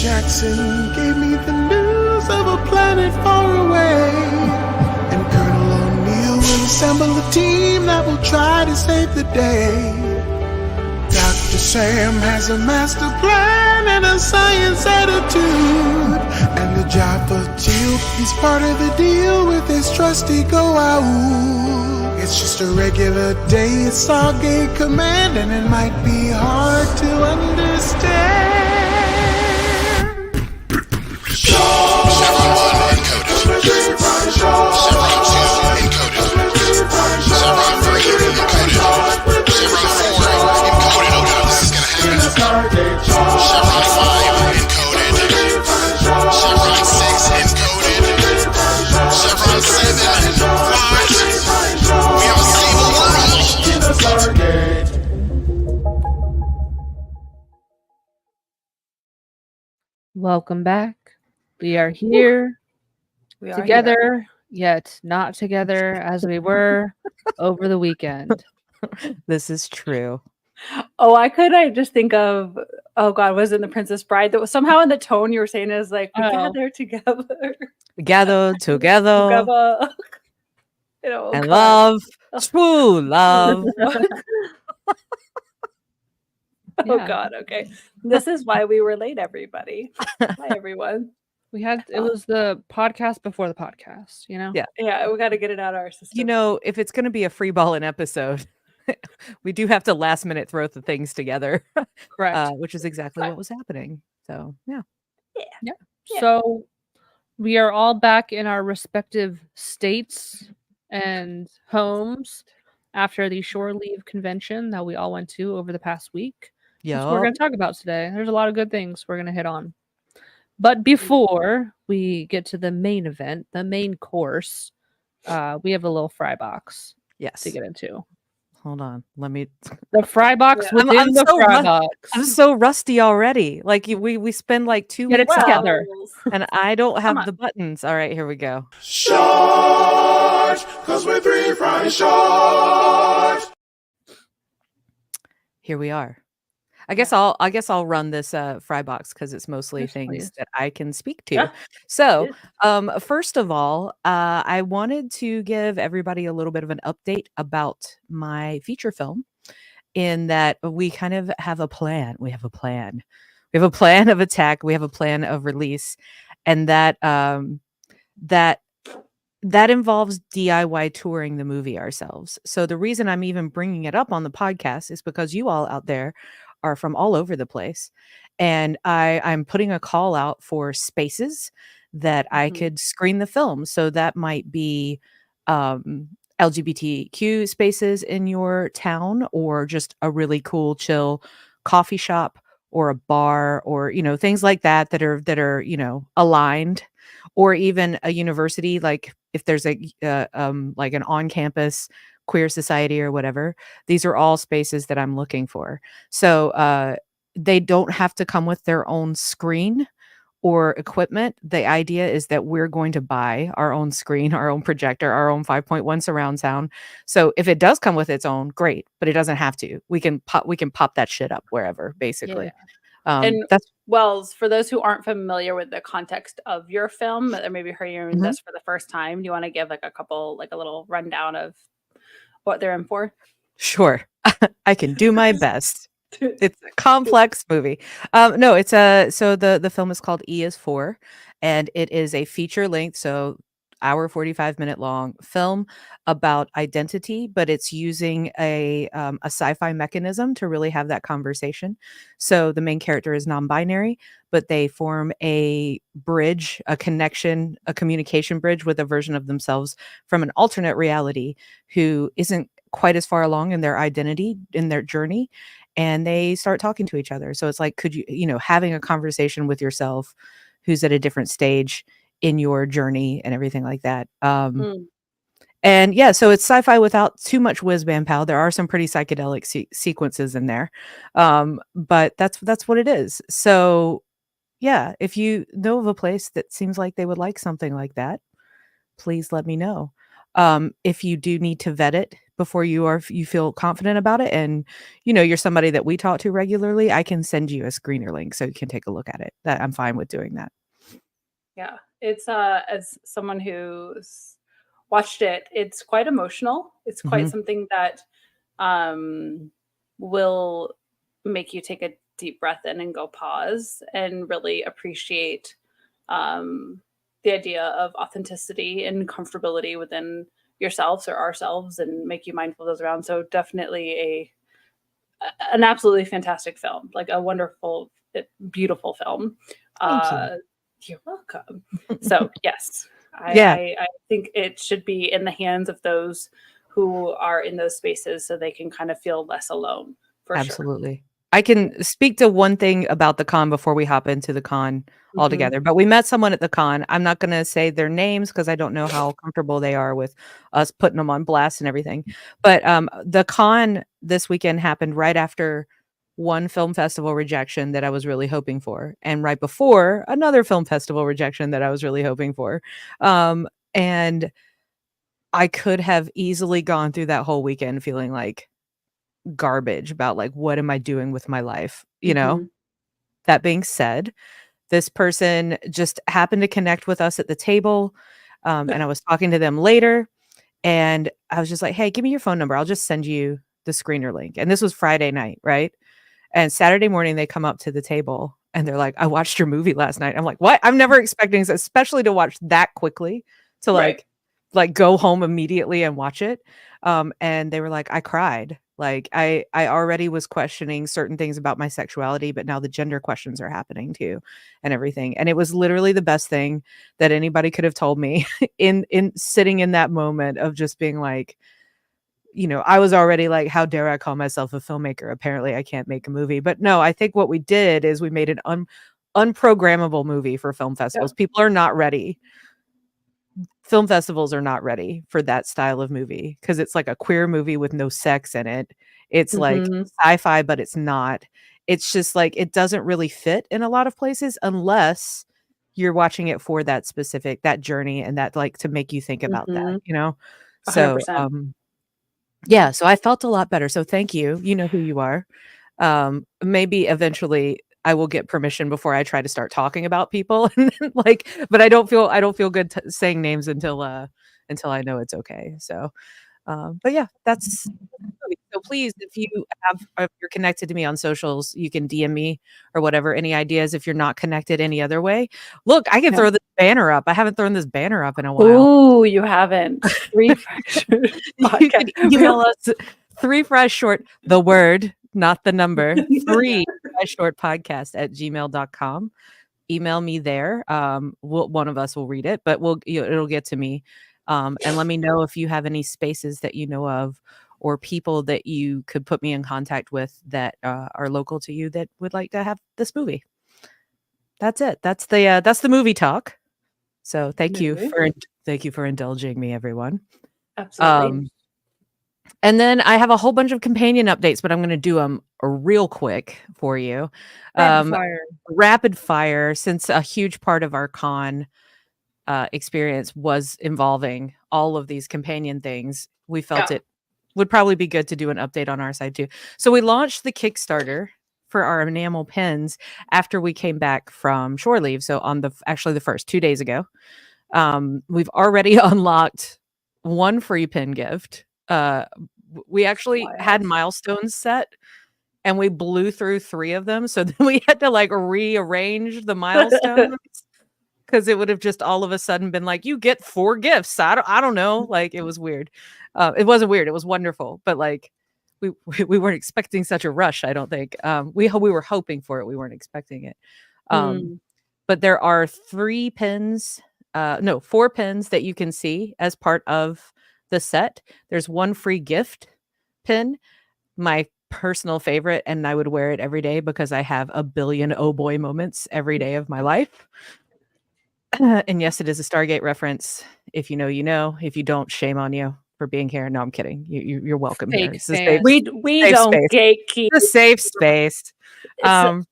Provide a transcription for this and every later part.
Jackson gave me the news of a planet far away. And Colonel O'Neill will assemble a team that will try to save the day. Dr. Sam has a master plan and a science attitude. And the Jaffa Teal, he's part of the deal with his trusty Goa'uld. It's just a regular day, it's Stargate Command, and it might be hard to understand. Chevron 1 encoded. Chevron 2 encoded. Chevron 3 encoded. Chevron 4 encoded. Oh no, this is gonna happen. Chevron 5 encoded. Chevron 6 encoded. Chevron 7 what? We have a stable world. Welcome back. We are here together, yet not together as we were over the weekend. This is true. Oh, I just think of, oh God, was it The Princess Bride? That was somehow in the tone you were saying is like, we gather together. Together. You know, and love, true love. Oh God, okay. This is why we were late, everybody. Hi, everyone. It was the podcast before the podcast, you know? Yeah, we got to get it out of our system. You know, if it's going to be a Freeballin episode, we do have to last minute throw the things together. Correct. Which is exactly what was happening. So, yeah. So we are all back in our respective states and homes after the shore leave convention that we all went to over the past week. That's what we're going to talk about today. There's a lot of good things we're going to hit on. But before we get to the main event, the main course, we have a little fry box to get into. Hold on. Let me. The fry box within the fry box. I'm so rusty already. Like we spend like 2 Get it weeks together. And I don't have the buttons. All right, here we go. Short, cause we're 3 fry short. Here we are. I guess I'll run this fry box because it's mostly things that I can speak to. Yeah. So, first of all, I wanted to give everybody a little bit of an update about my feature film, in that we kind of have a plan. We have a plan. We have a plan of attack. We have a plan of release, and that involves DIY touring the movie ourselves. So the reason I'm even bringing it up on the podcast is because you all out there are from all over the place. And I'm putting a call out for spaces that I could screen the film. So that might be LGBTQ spaces in your town, or just a really cool, chill coffee shop or a bar, or, you know, things like that are, you know, aligned, or even a university. Like if there's like an on-campus queer society or whatever, these are all spaces that I'm looking for. So they don't have to come with their own screen or equipment. The idea is that we're going to buy our own screen, our own projector, our own 5.1 surround sound. So if it does come with its own, great, but it doesn't have to. We can pop that shit up wherever, basically. And that's for those who aren't familiar with the context of your film, or maybe hearing this for the first time, do you want to give a little rundown of what they're in for? Sure. I can do my best. It's a complex movie. No, it's so the film is called E is 4, and it is a feature length, so hour 45-minute long film about identity, but it's using a sci-fi mechanism to really have that conversation. So the main character is non-binary, but they form a bridge, a connection, a communication bridge with a version of themselves from an alternate reality who isn't quite as far along in their identity, in their journey, and they start talking to each other. So it's like, could you know, having a conversation with yourself who's at a different stage in your journey and everything like that. And yeah, so it's sci-fi without too much whiz bang pow. There are some pretty psychedelic sequences in there, but that's what it is. So yeah, if you know of a place that seems like they would like something like that, please let me know. If you do need to vet it, before you feel confident about it, and you're somebody that we talk to regularly, I can send you a screener link so you can take a look at it. That I'm fine with doing that. Yeah, it's as someone who's watched it, it's quite emotional. It's quite Mhm. something that will make you take a deep breath in and go pause and really appreciate the idea of authenticity and comfortability within yourselves or ourselves, and make you mindful of those around. So definitely an absolutely fantastic film, like a wonderful, beautiful film. Thank you. You're welcome. So yes, Yeah. I think it should be in the hands of those who are in those spaces, so they can kind of feel less alone. For sure. Absolutely. I can speak to one thing about the con before we hop into the con Mhm. altogether, but we met someone at the con. I'm not going to say their names because I don't know how comfortable they are with us putting them on blast and everything. But the con this weekend happened right after one film festival rejection that I was really hoping for, and right before another film festival rejection that I was really hoping for. And I could have easily gone through that whole weekend feeling like garbage about like, what am I doing with my life? Mhm. That being said, this person just happened to connect with us at the table. And I was talking to them later, and I was just like, hey, give me your phone number. I'll just send you the screener link. And this was Friday night, right? And Saturday morning, they come up to the table and they're like, I watched your movie last night. I'm like, what? I'm never expecting this, especially to watch that quickly, to Right. like go home immediately and watch it. And they were like, I cried. Like I already was questioning certain things about my sexuality, but now the gender questions are happening too, and everything. And it was literally the best thing that anybody could have told me in sitting in that moment of just being like, I was already like, how dare I call myself a filmmaker? Apparently I can't make a movie. But no, I think what we did is we made an unprogrammable movie for film festivals. Yeah. People are not ready. Film festivals are not ready for that style of movie because it's like a queer movie with no sex in it. It's like Mhm. sci-fi, but it's not. It's just like it doesn't really fit in a lot of places unless you're watching it for that journey and that like to make you think about that, Mhm. So 100%. yeah, so I felt a lot better. So thank you. You know who you are. Maybe eventually I will get permission before I try to start talking about people and then, like, but I don't feel good saying names until I know it's okay. So but yeah, that's so please, if you're connected to me on socials, you can DM me or whatever. Any ideas if you're not connected any other way? Look, I can Yeah. throw this banner up. I haven't thrown this banner up in a while. Ooh, you haven't. Three fractured You can podcast. email us 3freshshort, the word, not the number, 3freshshortpodcast@gmail.com. Email me there. One of us will read it, but it'll get to me. And let me know if you have any spaces that you know of or people that you could put me in contact with that are local to you that would like to have this movie. That's it. That's the movie talk. So thank you Movie. for indulging me, everyone. Absolutely. And then I have a whole bunch of companion updates, but I'm going to do them real quick for you. Rapid fire. Rapid fire, since a huge part of our con experience was involving all of these companion things, we felt Yeah. it would probably be good to do an update on our side too. So we launched the Kickstarter for our enamel pins after we came back from shore leave. So on actually the first 2 days ago, we've already unlocked one free pin gift. We actually had Wild. milestones set and we blew through 3 of them. So then we had to like rearrange the milestones because it would have just all of a sudden been like, you get 4 gifts. I don't know. Like it was weird. It wasn't weird. It was wonderful. But like we weren't expecting such a rush, I don't think. We were hoping for it. We weren't expecting it. Mm. But there are 3 pins, no, 4 pins that you can see as part of the set. There's 1 free gift pin, my personal favorite, and I would wear it every day because I have a billion oh boy moments every day of my life. And yes, it is a Stargate reference. If you know, you know. If you don't, shame on you for being here. No, I'm kidding. You're welcome here. Fake It's a fan. We safe don't space. gatekeep. It's a safe space. It's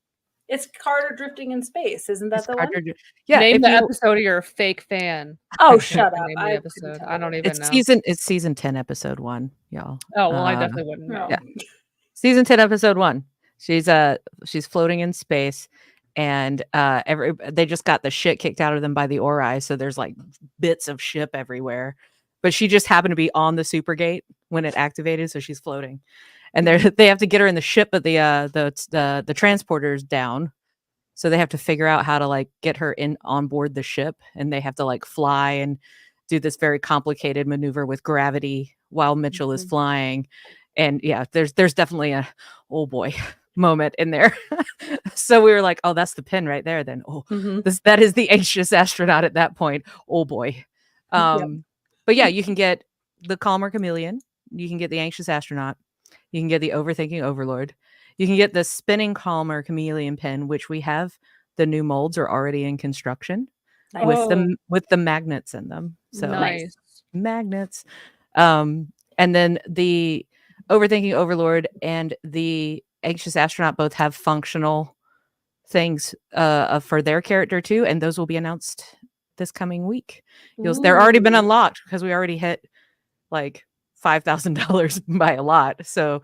It's Carter drifting in space. Isn't that It's the one? Carter. Yeah, Name if the you, episode you're a fake fan. Oh, I can't shut up. name the I episode. I don't even know. it's season 10, episode 1, y'all. Oh well, I definitely wouldn't know. Yeah. Season 10, episode 1. She's floating in space, and they just got the shit kicked out of them by the Ori, so there's like bits of ship everywhere. But she just happened to be on the supergate when it activated, so she's floating. And they have to get her in the ship, but the transporter's down. So they have to figure out how to like get her in on board the ship, and they have to like fly and do this very complicated maneuver with gravity while Mitchell is flying. And yeah, there's definitely a oh boy moment in there. So we were like, oh, that's the pin right there. Then that is the anxious astronaut at that point. Oh boy. But yeah, you can get the calmer chameleon. You can get the anxious astronaut. You can get the overthinking overlord. You can get the spinning calmer chameleon pin, which we have. The new molds are already in construction with the magnets in them. So nice magnets. And then the overthinking overlord and the anxious astronaut both have functional things for their character too, and those will be announced this coming week. They're already been unlocked because we already hit like $5,000 by a lot. So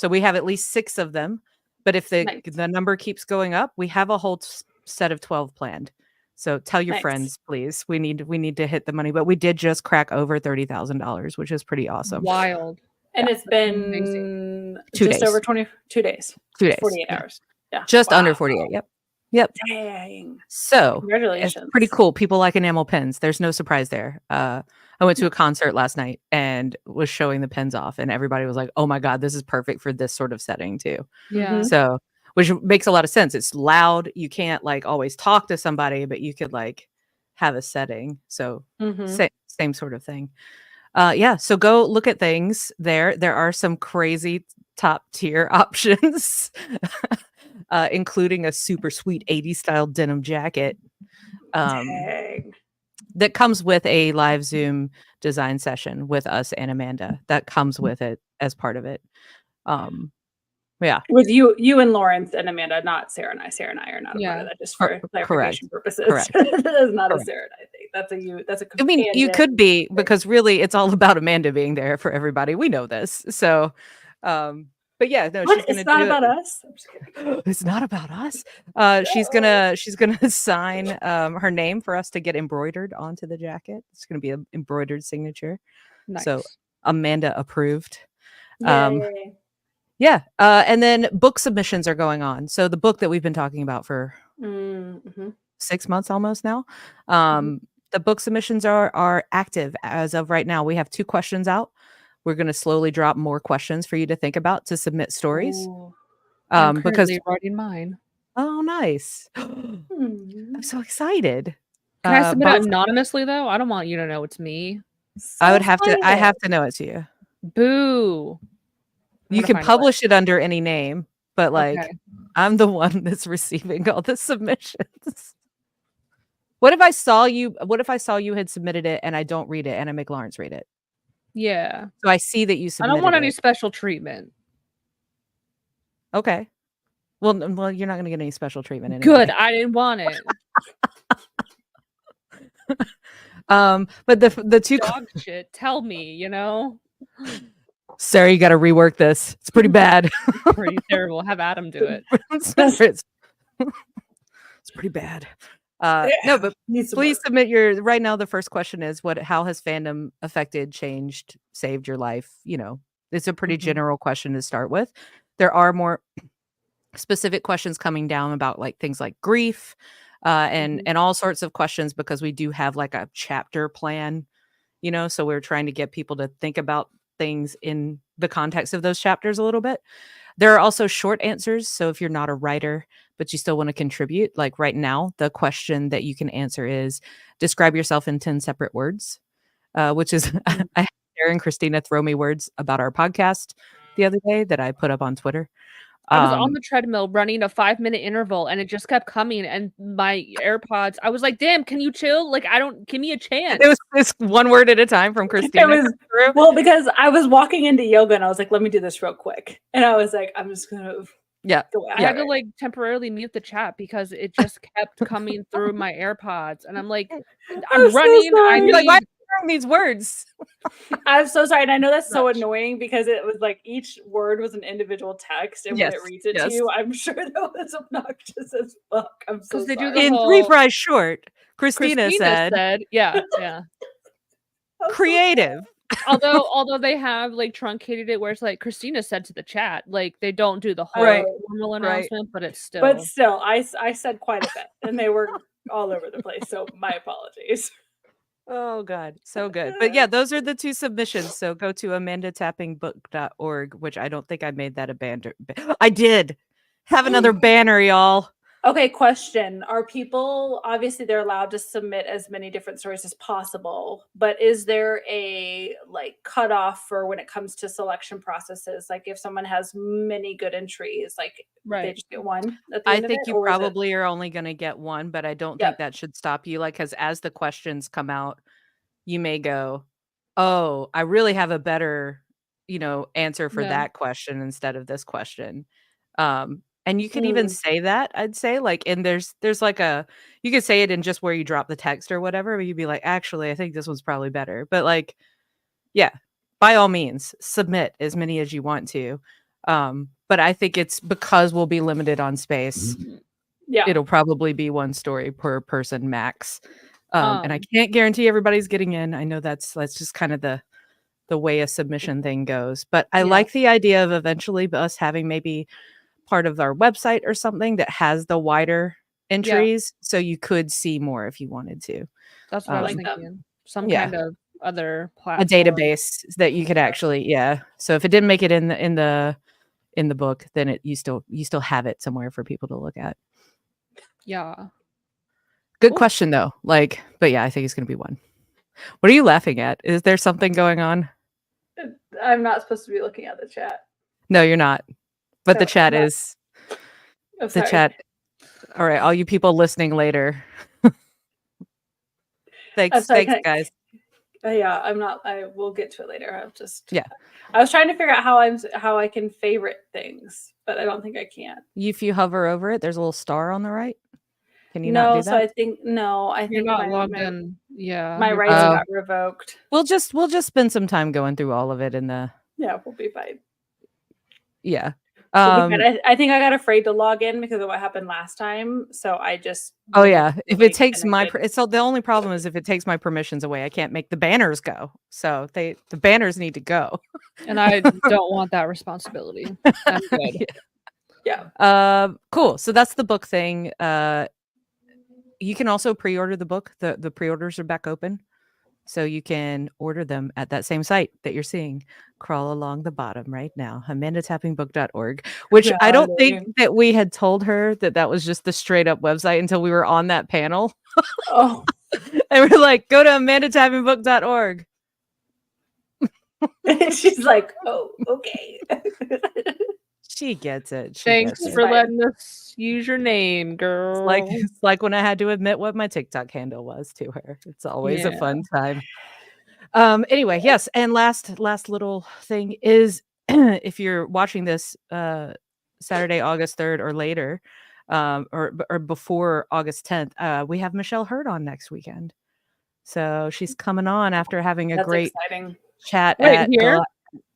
we have at least 6 of them. But if the number keeps going up, we have a whole set of 12 planned. So tell your friends, please. We need to hit the money. But we did just crack over $30,000, which is pretty awesome. Wild. And it's been 2 just days. over 22 days. 2 days. 48 hours. Yeah. Just under 48. Yep. Dang. So Congratulations. it's pretty cool. People like enamel pens. There's no surprise there. I went to a concert last night and was showing the pens off, and everybody was like, oh my God, this is perfect for this sort of setting too. Yeah. So, which makes a lot of sense. It's loud. You can't like always talk to somebody, but you could like have a setting. So same sort of thing. Yeah. So go look at things there. There are some crazy top tier options, including a super sweet 80s style denim jacket. That comes with a live Zoom design session with us and Amanda. That comes with it as part of it. Yeah. With you and Lawrence and Amanda, not Sarah and I. Sarah and I are not a part of that, just for clarification purposes. Correct. That is not a Sarah and I thing. That's a you. That's a companion. I mean, you could be, because really it's all about Amanda being there for everybody. We know this. So but yeah, no, what? It's not about us. I'm just kidding. It's not about us. She's gonna sign her name for us to get embroidered onto the jacket. It's gonna be an embroidered signature. Nice. So Amanda approved. Yay. Yeah. And then book submissions are going on. So the book that we've been talking about for 6 months almost now. The book submissions are active as of right now. We have 2 questions out. We're going to slowly drop more questions for you to think about to submit stories. I'm because writing mine. Oh, nice. I'm so excited. Can I submit it anonymously though? I don't want you to know it's me. I have to know it to you. Boo. You can publish it under any name, but like I'm the one that's receiving all the submissions. What if I saw you had submitted it and I don't read it and I make Lawrence read it? Yeah. So I see that you submitted I don't want it. any special treatment. Okay. Well, you're not going to get any special treatment anyway. Good. I didn't want it. But the 2 dog shit. Tell me, you know. Sarah, you got to rework this. It's pretty bad. Pretty terrible. Have Adam do it. It's pretty bad. No, but please submit your. Right now, the first question is how has fandom affected, changed, saved your life? You know, it's a pretty general question to start with. There are more specific questions coming down about like things like grief, and all sorts of questions, because we do have like a chapter plan, you know, so we're trying to get people to think about things in the context of those chapters a little bit. There are also short answers. So if you're not a writer, but you still want to contribute, like right now, the question that you can answer is describe yourself in 10 separate words, which is, I had Sarah and Christina throw me words about our podcast the other day that I put up on Twitter. I was on the treadmill running a 5-minute interval and it just kept coming, and my AirPods, I was like, damn, can you chill? Like, give me a chance. It was this one word at a time from Christina. Well, because I was walking into yoga and I was like, let me do this real quick. And I was like, I'm just going to Yeah. I had to like temporarily mute the chat because it just kept coming through my AirPods, and I'm like, I'm so running. I sorry. need You're like, why are you hearing these words? I'm so sorry, and I know that's so Much. annoying because it was like each word was an individual text, and when it Yes, reads it yes. to you, I'm sure that was obnoxious as fuck. I'm so 'Cause they do sorry. the In whole- Three Fries Short, Christina said, yeah. I'm so creative. Although they have like truncated it where it's like Christina said to the chat, like they don't do the whole Right, formal right. announcement, but it's still. But still, I said quite a bit, and they were all over the place. So my apologies. Oh God, so good. But yeah, those are the 2 submissions. So go to amandatappingbook.org, which I don't think I made that a banner. I did. Have another banner, y'all. Okay, question. Are people, obviously they're allowed to submit as many different stories as possible, but is there a like cutoff for when it comes to selection processes? Like if someone has many good entries, like they Right. just get one at the I end of think it? you Or is it- probably are only going to get one, but I don't Yep. think that should stop you. Like, because as the questions come out, you may go, "Oh, I really have a better, answer for Yeah. that question instead of this question." And you could even say that, I'd say, like, and there's like you could say it in just where you drop the text or whatever, but you'd be like, "Actually, I think this one's probably better." But like, yeah, by all means, submit as many as you want to. But I think it's because we'll be limited on space. Yeah. It'll probably be 1 story per person max. And I can't guarantee everybody's getting in. I know that's just kind of the way a submission thing goes. But I like the idea of eventually us having maybe part of our website or something that has the wider entries, so you could see more if you wanted to. That's what I was like that. thinking. Some Yeah. kind of other A platform. database that you could actually, so if it didn't make it in the book, then you still have it somewhere for people to look at. Yeah. Good Cool. question though. Like, but yeah, I think it's gonna be 1. What are you laughing at? Is there something going on? I'm not supposed to be looking at the chat. No, you're not. But the No, chat I'm not. is I'm the sorry. chat. All right, all you people listening later. I'm Thanks, sorry, guys. Yeah, I'm not. I will get to it later. I'm just. Yeah. I was trying to figure out how I can favorite things, but I don't think I can. If you hover over it, there's a little star on the right. Can you not No, do so that? I think I You're think not my logged my, in. Yeah. my you're rights fine. got revoked. We'll just spend some time going through all of it in the Yeah, we'll be fine. yeah. We'll be fine. I think I got afraid to log in because of what happened last time, so I just. Oh didn't yeah, if really it takes connect it. it's the only problem is if it takes my permissions away, I can't make the banners go. So the banners need to go. And I don't want that responsibility. I'm good. Yeah. Cool. So that's the book thing. You can also pre-order the book. The pre-orders are back open. So you can order them at that same site that you're seeing crawl along the bottom right now, amandatappingbook.org, which I don't think that we had told her that was just the straight up website until we were on that panel. Oh. And we're like, go to amandatappingbook.org. She's like, oh, okay. She gets it. Thanks for letting us use your name, girl. It's like when I had to admit what my TikTok handle was to her. It's always a fun time. Anyway, yes, and last little thing is if you're watching this Saturday, August 3rd or later, or before August 10th, we have Michelle Hurd on next weekend. So she's coming on after having a great exciting chat Wait, at here?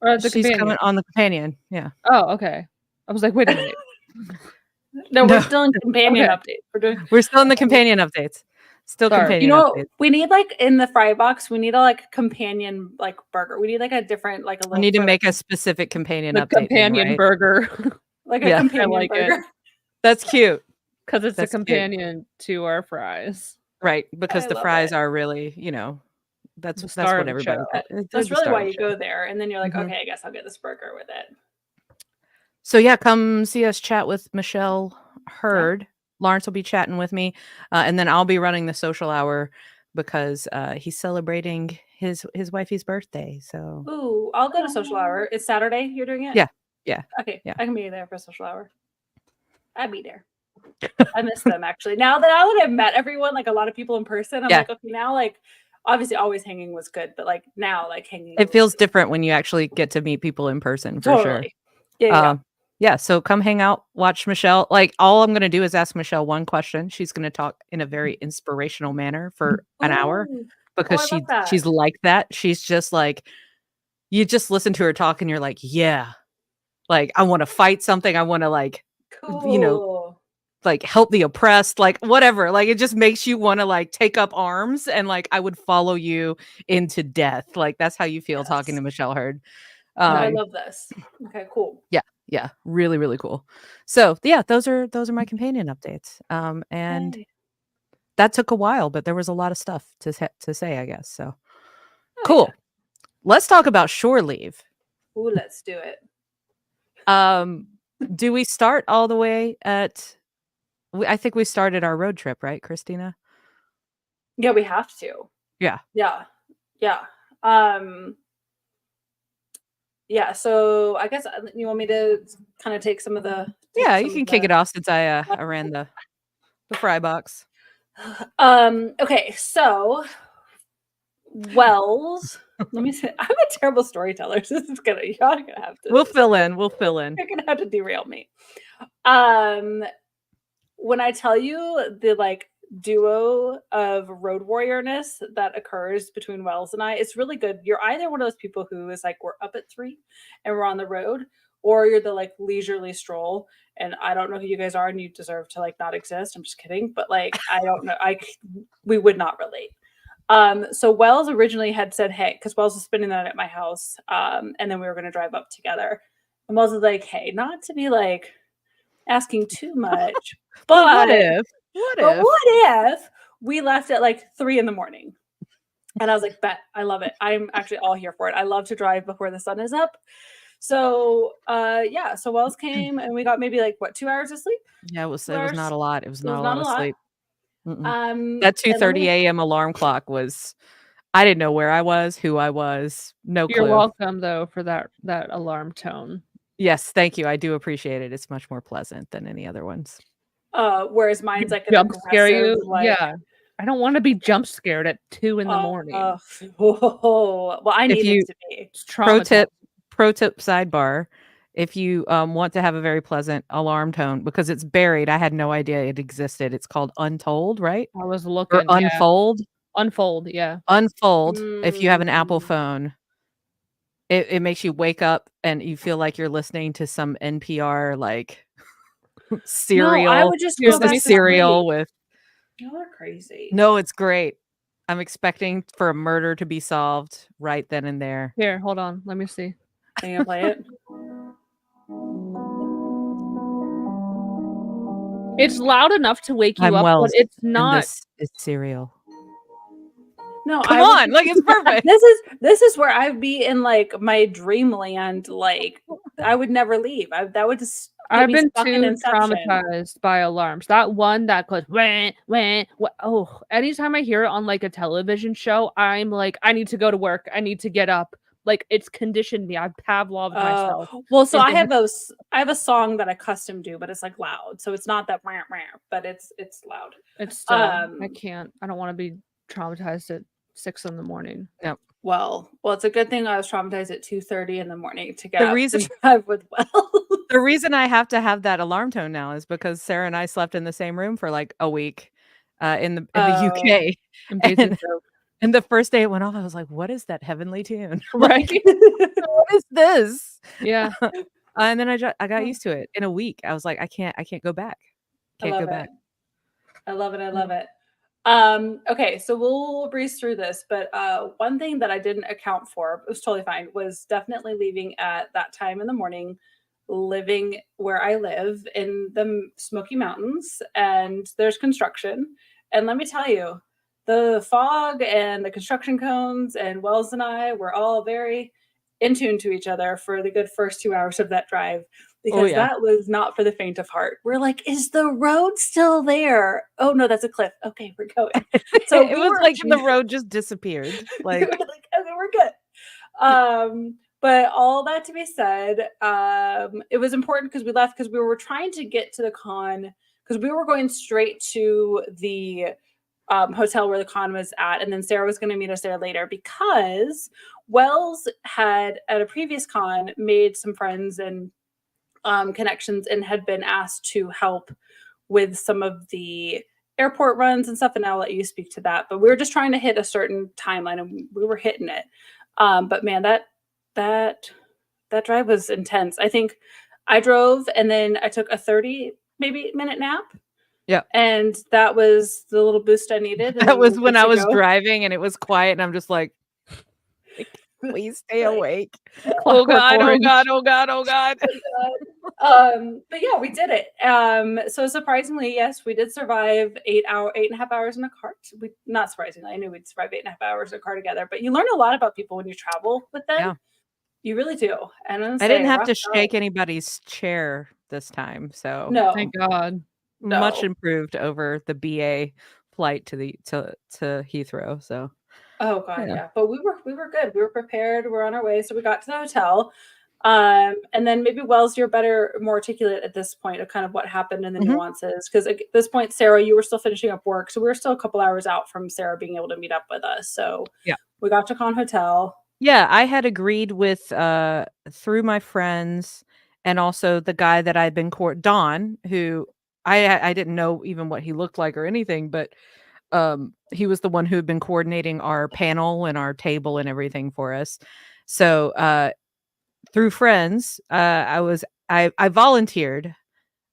Or at the she's companion? coming on the companion. Yeah. Oh, okay. I was like, wait a minute. No, we're still in companion update. We're still in the companion updates. Still Sorry. companion You know, updates. we need like in the fry box, we need a like companion like burger. We need like a different like a little. We need to for, make like, a specific companion The update. thing, companion right? burger. like a Yeah. companion I like it. burger. That's cute. Because it's a That's cute. companion to our fries. Right. Because I the love fries it. are really, that's The star what of the everybody. show. They're That's the really star why of the you show. go there, and then you're like, Mhm. okay, I guess I'll get this burger with it. So yeah, come see us chat with Michelle Hurd. Lawrence will be chatting with me, and then I'll be running the social hour because he's celebrating his wifey's birthday. So Ooh, I'll go to social hour. It's Saturday. You're doing it. yeah. Okay. Yeah. I can be there for social hour. I'd be there. I miss them actually. Now that I've met everyone, like a lot of people in person, I'm like, okay, now like obviously always hanging was good, but like now like hanging. It feels different when you actually get to meet people in person for sure. Yeah. Yeah, so come hang out, watch Michelle. Like, all I'm gonna do is ask Michelle one question. She's gonna talk in a very inspirational manner for an hour Oh, because I love she's that. like that. She's just like, you just listen to her talk and you're like, yeah, like I want to fight something. I want to like, you know, Cool. like help the oppressed, like whatever. Like it just makes you want to like take up arms and like I would follow you into death. Like that's how you feel talking Yes. to Michelle Hurd. No, I Um, love this. Okay, cool. yeah, really, really cool. So yeah, those are my companion updates. And Yay. that took a while, but there was a lot of stuff to say, I guess. So Oh, cool. Let's talk about shore leave. yeah. Ooh, let's do it. Do we start all the way at? I think we started our road trip, right, Christina? Yeah, we have to. Yeah. Yeah. Yeah. Um, yeah, so I guess you want me to kind of take some of the Yeah, you can kick it off since I ran the fry box. Okay, so Wells. Let me say I'm a terrible storyteller. So this is gonna you're gonna have to We'll fill in. We'll fill in. you're gonna have to derail me. When I tell you the like duo of road warriorness that occurs between Wells and I, it's really good. You're either one of those people who is like, we're up at 3 and we're on the road, or you're the like leisurely stroll. And I don't know who you guys are, and you deserve to like not exist. I'm just kidding, but like I don't know. We would not relate. So Wells originally had said, hey, because Wells was spending the night at my house, and then we were going to drive up together. And Wells was like, hey, not to be like asking too much, But what but if? What but if? what if we left at like 3 a.m? And I was like, bet, I love it. I'm actually all here for it. I love to drive before the sun is up. So yeah, so Wells came and we got maybe like what, 2 hours of sleep? Yeah, it was 2 not hours. a lot. It was It not was a not lot a of lot. sleep. Mm-mm. That And then 2:30 a.m. alarm clock was. I didn't know where I was, who I was, no You're clue. welcome though for that alarm tone. Yes, thank you. I do appreciate it. It's much more pleasant than any other ones. whereas mine's like an Jump scare aggressive, you? like Yeah. I don't want to be jump scared at 2 in the morning. whoa. Well, I If needed you to be. It's pro traumatizing. tip sidebar, if you want to have a very pleasant alarm tone because it's buried, I had no idea it existed. It's called Untold, right? I was Or looking, yeah. Unfold. Unfold, yeah. Unfold. If you have an Apple Mm. phone, it makes you wake up and you feel like you're listening to some NPR like No, I serial. would just Here, go Just a let back me to serial sleep. with. Y'all are crazy. No, it's great. I'm expecting for a murder to be solved right then and there. Here, hold on. Let me see. Are you gonna play it? It's loud enough to wake you I'm up, but Wells, it's and not. this is serial. No, Come I would on, like it's perfect. this is where I'd be in like my dreamland. Like I would never leave. That would just get I've me been stuck in too Inception. traumatized by alarms. That one that goes wah, wah, wah. Oh, anytime I hear it on like a television show, I'm like, I need to go to work. I need to get up. Like it's conditioned me. I've Pavloved myself. Well, so I into have a song that I custom do, but it's like loud, so it's not that rah, rah, but it's loud. It's still. I Um, can't. I don't want to be traumatized at 6 in the morning. well, it's a good thing I was traumatized at 2:30 in the morning to get The up reason and drive with Wells. the reason I have to have that alarm tone now is because Sarah and I slept in the same room for like a week in the Oh. UK. Amazing And, joke. and the first day it went off, I was like, what is that heavenly tune? Right? Like, what is this? Yeah. And then I got used to it in a week. I was like, I can't go back. I Can't love go it. back. I love it. I love it. Okay, so we'll breeze through this, but one thing that I didn't account for, it was totally fine, was definitely leaving at that time in the morning, living where I live in the Smoky Mountains, and there's construction. And let me tell you, the fog and the construction cones and Wells and I were all very in tune to each other for the good first 2 hours of that drive because yeah. that was not for the faint of heart. We're like, is the road still there? Oh no, that's a cliff. Okay, we're going. So it was like the road just disappeared. Like, we're like, okay, we're good. But all that to be said, it was important because we left because we were trying to get to the con because we were going straight to the hotel where the con was at, and then Sarah was going to meet us there later because Wells had at a previous con made some friends and connections and had been asked to help with some of the airport runs and stuff. And I'll let you speak to that. But we were just trying to hit a certain timeline, and we were hitting it. But man, that drive was intense. I think I drove, and then I took a 30 maybe minute nap. Yeah. And that was the little boost I needed. And That then was we when good I to was go. driving and it was quiet, and I'm just like, please stay Like, awake. Oh Clockwork God, oh Orange. God, oh God, oh God. But yeah, we did it. So surprisingly, yes, we did survive 8.5 hours in a car. Not surprisingly, I knew we'd survive 8.5 hours in a car together, but you learn a lot about people when you travel with them. Yeah. You really do. And I'm gonna I didn't say, have to rock shake solid. anybody's chair this time, so No, Thank God. much no. improved over the BA flight to Heathrow. So Oh God, yeah. yeah. But we were good. We were prepared. We're on our way. So we got to the hotel. And then maybe Wells, you're more articulate at this point of kind of what happened and the Mhm. nuances. Because at this point, Sarah, you were still finishing up work. So we were still a couple hours out from Sarah being able to meet up with us. So Yeah. we got to Con Hotel. Yeah, I had agreed with through my friends and also the guy that I'd been Don, who I didn't know even what he looked like or anything, but he was the one who had been coordinating our panel and our table and everything for us. So through friends, I volunteered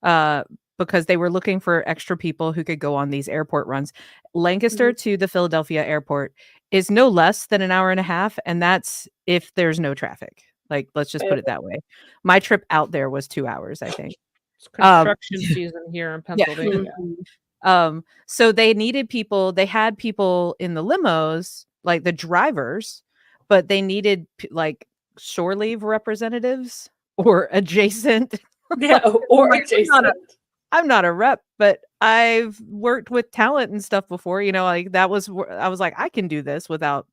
because they were looking for extra people who could go on these airport runs. Lancaster to the Philadelphia airport is no less than an hour and a half, and that's if there's no traffic. Like, let's just put it that way. My trip out there was 2 hours, I think. It's construction season here in Yeah. Pennsylvania. So they needed people. They had people in the limos, like the drivers, but they needed like shore leave representatives or adjacent. Yeah, or Like, adjacent. I'm not a rep, but I've worked with talent and stuff before. You know, like that was I was like, I can do this without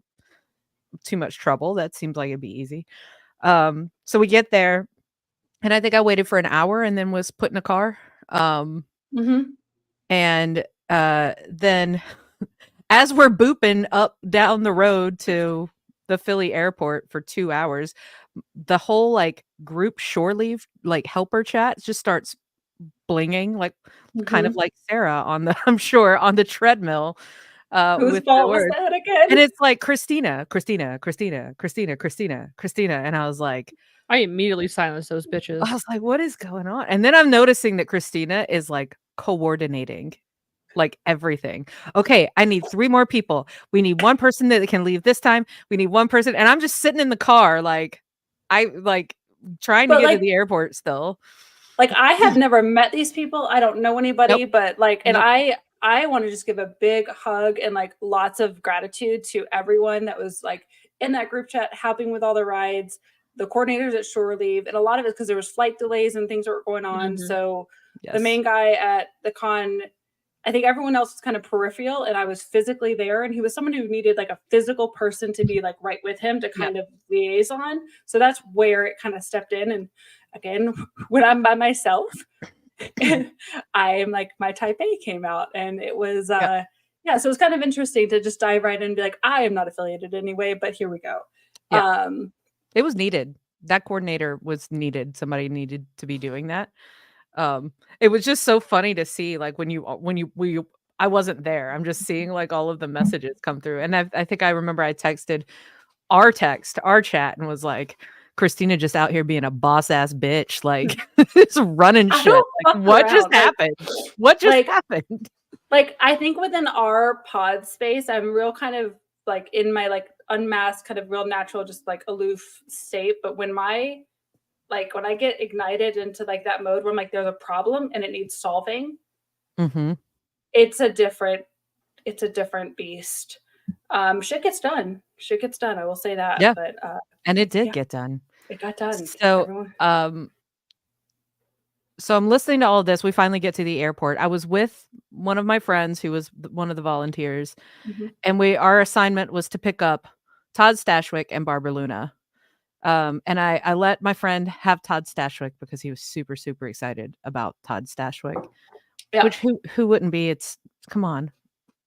too much trouble. That seems like it'd be easy. So we get there, and I think I waited for an hour and then was put in a car. And then as we're booping up down the road to the Philly airport for 2 hours, the whole like group shore leave like helper chat just starts blinging, like kind of like Sarah on the I'm sure on the treadmill Whose with the fault was words. that again? And it's like Christina, Christina, Christina, Christina, Christina, Christina. And I was like, I immediately silenced those bitches. I was like, what is going on? And then I'm noticing that Christina is like coordinating like everything. Okay, I need 3 more people. We need one person that can leave this time. We need one person. And I'm just sitting in the car, like I like trying to But, get to like, the airport still. Like, I have never met these people. I don't know anybody, but like, and Nope. I want to just give a big hug and like lots of gratitude to everyone that was like in that group chat helping with all the rides, the coordinators at shore leave, and a lot of it because there was flight delays and things that were going on. So the Yes. main guy at the con, I think everyone else was kind of peripheral, and I was physically there, and he was someone who needed like a physical person to be like right with him to kind of liaison. So that's where it kind of stepped in. And again, when I'm by myself, I am like my type A came out, and it was so it was kind of interesting to just dive right in and be like, I am not affiliated anyway, but here we go. Yeah. It was needed. That coordinator was needed. Somebody needed to be doing that. It was just so funny to see like when I wasn't there. I'm just seeing like all of the messages come through. And I think I remember I texted our chat and was like, Christina just out here being a boss ass bitch, like just running I shit. don't Like, fuck what just around. Like, happened? What just like- happened? Like, I think within our pod space, I'm real kind of like in my like unmasked, kind of real natural, just like aloof state. But when I get ignited into like that mode where I'm like, there's a problem and it needs solving, it's a different beast. Shit gets done. I will say that. Yeah. But And it did get done. it got done. So so I'm listening to all of this. We finally get to the airport. I was with one of my friends who was one of the volunteers, and our assignment was to pick up Todd Stashwick and Barbara Luna. And I let my friend have Todd Stashwick because he was super, super excited about Todd Stashwick. Yeah. Which who wouldn't be? Come on,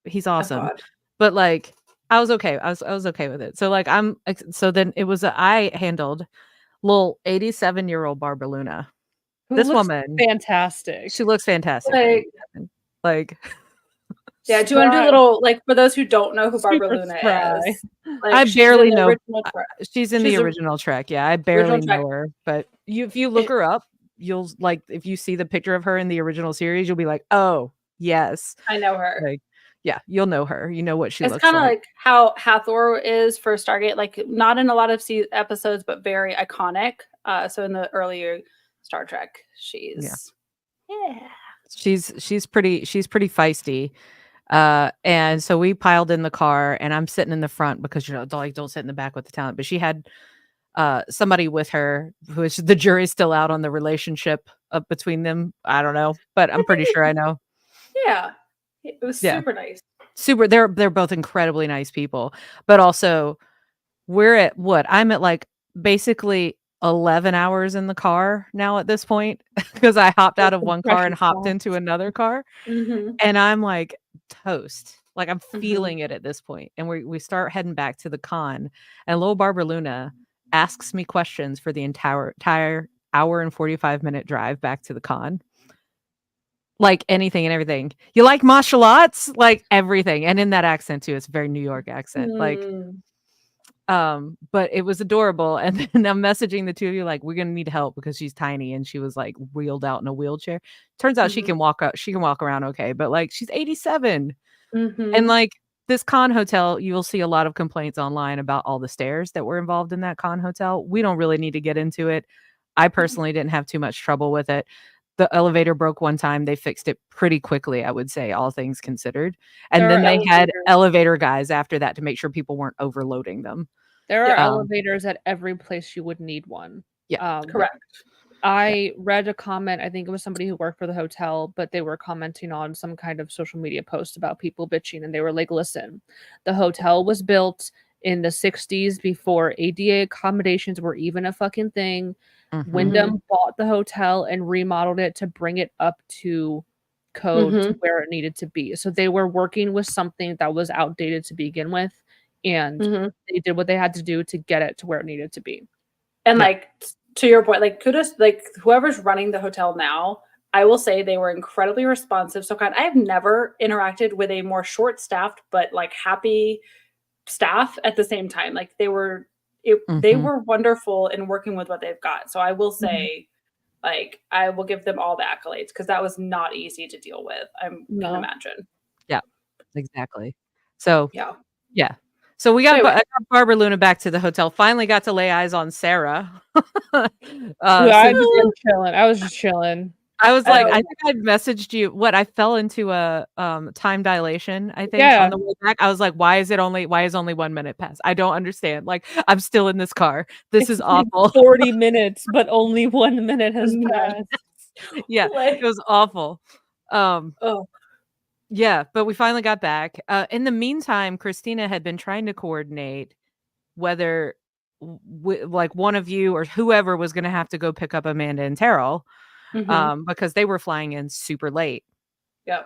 he's awesome. God. But like, I was okay. I was okay with it. So like, so then it was I handled little 87-year-old Barbara Luna. Who This looks woman, fantastic. she looks fantastic. Like, Like, yeah, do you want to do a little, like, for those who don't know who Barbara Super Luna spry. is? Like, I she's barely in the know. original Trek. She's in the She's a- original Trek. Yeah, I Original barely Trek. know her. But if you look her up, you'll like if you see the picture of her in the original series, you'll be like, oh yes, I know her. like yeah, you'll know her. You know what she It's looks kind of like. like how Hathor is for Stargate, like not in a lot of episodes, but very iconic. So in the earlier Star Trek, she's yeah. She's pretty feisty. And so we piled in the car, and I'm sitting in the front because don't sit in the back with the talent. But she had somebody with her who is the jury's still out on the relationship between them. I don't know, but I'm pretty sure I know. Yeah, it was Yeah. super nice. Super. They're both incredibly nice people, but also we're at what I'm at like basically 11 hours in the car now at this point because I hopped out of one car and hopped into another car, Mm-hmm. and I'm like toast. Like I'm Mhm. feeling it at this point, and we start heading back to the con, and little Barbara Luna asks me questions for the entire hour and 45-minute drive back to the con. Like anything and everything. You like martial arts? Like everything. And in that accent too. It's a very New York accent. Like, Mm. but it was adorable. And then I'm messaging the two of you, like, we're gonna need help because she's tiny and she was like wheeled out in a wheelchair. Turns out she Mhm. can walk out, she can walk around okay, but like she's 87. Mhm. And like this con hotel, you will see a lot of complaints online about all the stairs that were involved in that con hotel. We don't really need to get into it. I personally didn't have too much trouble with it. The elevator broke one time. They fixed it pretty quickly, I would say, all things considered. And There then are they had elevators. elevator guys after that to make sure people weren't overloading them. There are Yeah. elevators at every place you would need one. Yeah. Correct. I read a comment, I think it was somebody who worked for the hotel, but they were commenting on some kind of social media post about people bitching, and they were like, listen, the hotel was built in the 60s before ADA accommodations were even a fucking thing. Mhm. Wyndham bought the hotel and remodeled it to bring it up to code to Mhm. where it needed to be. So they were working with something that was outdated to begin with, and Mhm. they did what they had to do to get it to where it needed to be. And Yeah. like to your point, like kudos, like whoever's running the hotel now, I will say they were incredibly responsive. So kind, I have never interacted with a more short-staffed but like happy staff at the same time. Like they were Mhm. wonderful in working with what they've got. So I will say, like, I will give them all the accolades because that was not easy to deal with. I can No. imagine. Yeah. Exactly. So Yeah. yeah. So we got, Anyway. I got Barbara Luna back to the hotel. Finally got to lay eyes on Sarah. I Since was just chilling. I was just chilling. I was I like, know. I think I'd messaged you. What I fell into a time dilation, I think, Yeah. on the way back. I was like, why is only 1 minute past? I don't understand. Like, I'm still in this car. This is It's been awful. 40 minutes, but only 1 minute has passed. Yeah, Like, it was awful. oh, Yeah, but we finally got back. In the meantime, Christina had been trying to coordinate whether like one of you or whoever was going to have to go pick up Amanda and Terrell, because they were flying in super late. yeah.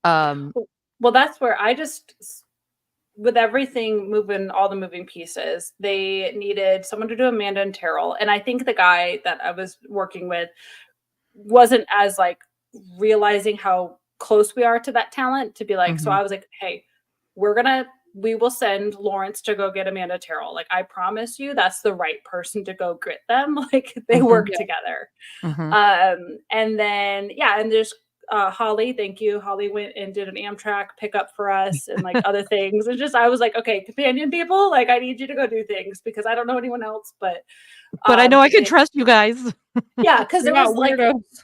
Um, Well, that's where I just, with everything moving, all the moving pieces, they needed someone to do Amanda and Terrell. And I think the guy that I was working with wasn't as like realizing how close we are to that talent to be like, so Mhm. I was like, hey, we will send Lawrence to go get Amanda Terrell. Like, I promise you that's the right person to go get them. Like they Mhm. work Yeah. together. Mhm. And then, yeah, and there's Holly, thank you. Holly went and did an Amtrak pickup for us and like other things. And just, I was like, okay, companion people, like I need you to go do things because I don't know anyone else, but But I know I can they- trust you guys. yeah, because there We're was not like, weirdos.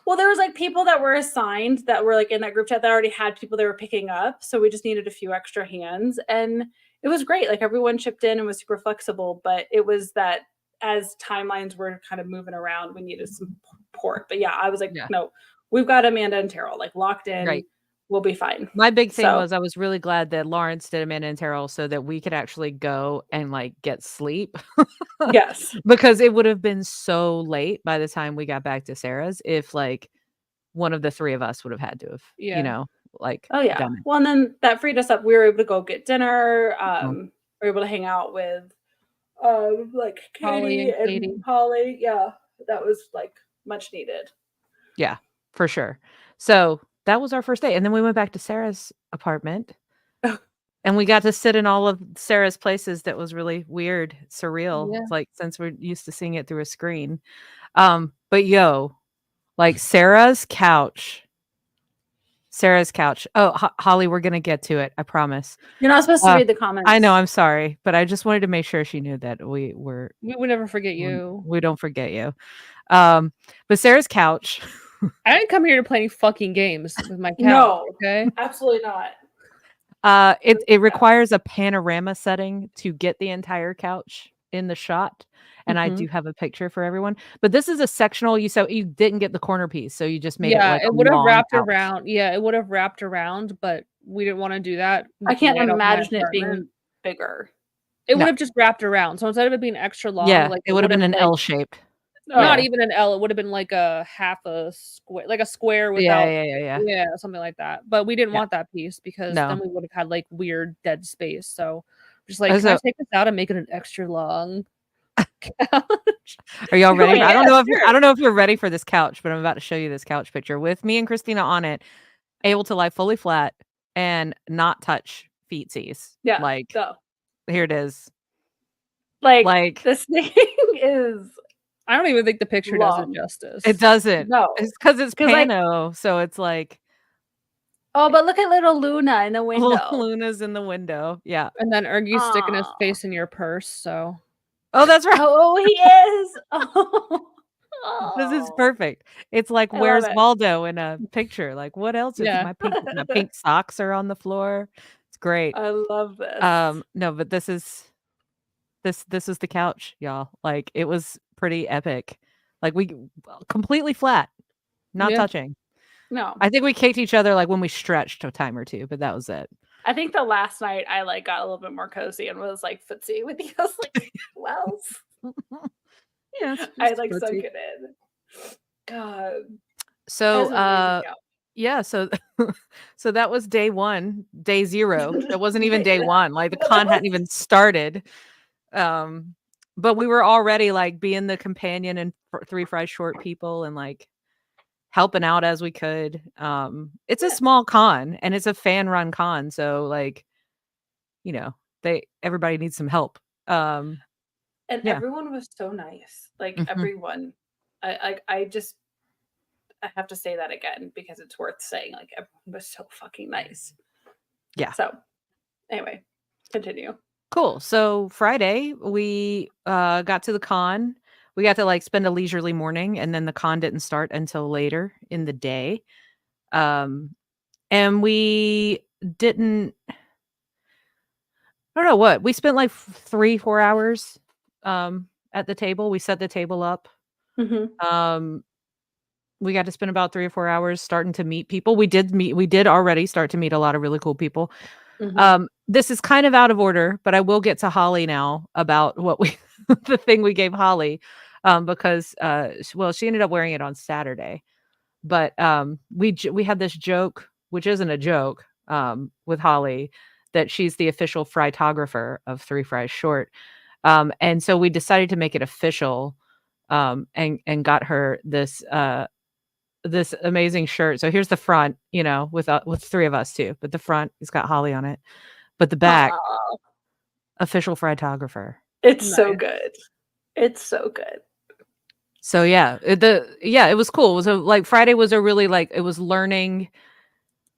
well, there was like people that were assigned that were like in that group chat that already had people they were picking up. So we just needed a few extra hands. And it was great. Like everyone chipped in and was super flexible. But it was that as timelines were kind of moving around, we needed some support. But yeah, I was like, Yeah. no, we've got Amanda and Terrell like locked in. Right. We'll be fine. My big thing So- was I was really glad that Lawrence did Amanda and Terrell so that we could actually go and like get sleep. Yes. Because it would have been so late by the time we got back to Sarah's if like one of the three of us would have had to have, Yeah. like Oh yeah. done it. Well, and then that freed us up. We were able to go get dinner. Mhm. We were able to hang out with like Holly Katie and and Katie. Holly. Yeah. That was like much needed. Yeah, for sure. So that was our first day. And then we went back to Sarah's apartment and we got to sit in all of Sarah's places that was really weird, surreal. Yeah. It's like since we're used to seeing it through a screen. But yo, like Sarah's couch. Oh, Holly, we're gonna get to it. I promise. You're not supposed to Uh, read the comments. I know. I'm sorry, but I just wanted to make sure she knew that we were. We would never forget you. We don't forget you. But Sarah's couch. I didn't come here to play any fucking games with my couch. No. Okay. Absolutely not. It requires a panorama setting to get the entire couch in the shot. And I do have a picture for everyone. But this is a sectional. You didn't get the corner piece, so you just made it like it a would have long wrapped couch. around. Yeah, it would have wrapped around, but we didn't want to do that. I can't right off my imagine it being apartment. bigger. It No. would have just wrapped around. So instead of it being extra long, Yeah, like it would have been an like, L shape. not Yeah. even an L. It would have been like a half a square, like a square Yeah, without, yeah. something like that. But we didn't Yeah. want that piece because No. then we would have had like weird dead space. So just like, Oh, can I so- take this out and make it an extra long couch? Are y'all ready? Yeah, I don't know if sure. I don't know if you're ready for this couch, but I'm about to show you this couch picture with me and Christina on it, able to lie fully flat and not touch feetsies. Yeah. Like So, here it is. like this thing is I don't even think the picture does Long. it justice. It doesn't. no. It's because it's 'Cause, like- pano, so it's like Oh, but look at little Luna in the window. Luna's in the window. Yeah. And then Ergy's sticking his Aw. face in your purse. So Oh, that's right. Oh, he is. Oh. This is perfect. It's like, I love where's it. Waldo in a picture? Like, what else is Yeah. my pink socks are on the floor. It's great. I love this. No, but this is the couch, y'all. Like, it was pretty epic. Like, we completely flat, not Yeah. touching. No, I think we kicked each other like when we stretched a time or two, but that was it. I think the last night I like got a little bit more cozy and was like footsie with you. I was like, well, Yeah, I like sunk it in. God. So, That's an amazing couch. yeah, so that was day 1, day 0. That wasn't even day 1. Like the con hadn't even started. But we were already like being the companion and 3 Fry Short people and like helping out as we could. It's a small con and it's a fan run con, so like, you know, everybody needs some help. And yeah. everyone was so nice. Like Mhm. everyone. I have to say that again because it's worth saying. Like everyone was so fucking nice. Yeah. So anyway, continue. Cool. So Friday we got to the con. We got to like spend a leisurely morning, and then the con didn't start until later in the day. And we didn't. I don't know what we spent like 3-4 hours at the table. We set the table up. Mm-hmm. We got to spend about 3 or 4 hours starting to meet people. We did already start to meet a lot of really cool people. Mm-hmm. This is kind of out of order, but I will get to Holly now about what the thing we gave Holly, because she ended up wearing it on Saturday, but we had this joke, which isn't a joke, with Holly, that she's the official frytographer of 3 Fries Short, and so we decided to make it official, and got her this amazing shirt. So here's the front, with 3 of us too, but the front has got Holly on it. But the back, Aw, official frytographer. it's so Nice. good. It's so good. So yeah, it was cool. It was like Friday was a really like it was learning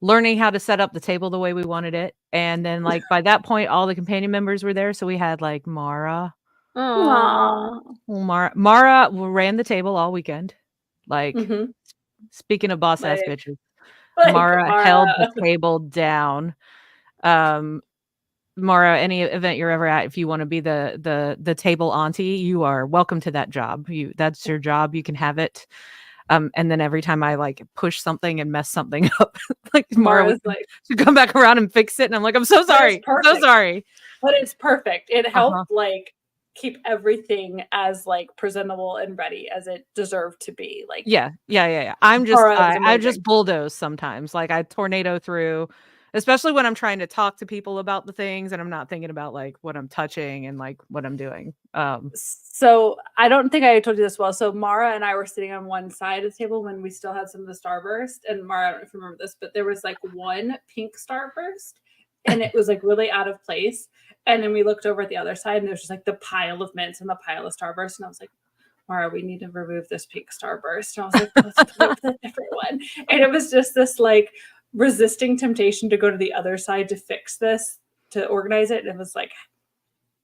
how to set up the table the way we wanted it. And then like by that point, all the companion members were there. So we had like Mara. Aww. Mara ran the table all weekend. Like Mhm. speaking of boss ass Like- bitches, Like, Mara held the table down. Mara, any event you're ever at, if you want to be the table auntie, you are welcome to that job. That's your job. You can have it. And then every time I like push something and mess something up, like Mara Mara's would like, come back around and fix it, and I'm like, I'm so sorry. I'm so perfect. sorry. but it's perfect. It helped Uh-huh. like keep everything as like presentable and ready as it deserved to be. Like, Yeah. I'm just Mara is I amazing. just bulldoze sometimes. Like I tornado through, especially when I'm trying to talk to people about the things and I'm not thinking about like what I'm touching and like what I'm doing. So I don't think I told you this well. So Mara and I were sitting on one side of the table when we still had some of the Starburst. And Mara, I don't know if you remember this, but there was like one pink Starburst and it was like really out of place. And then we looked over at the other side and there was just like the pile of mints and the pile of Starburst. And I was like, Mara, we need to remove this pink Starburst. And I was like, let's put it with a different one. And it was just this like resisting temptation to go to the other side to fix this, to organize it. And it was like,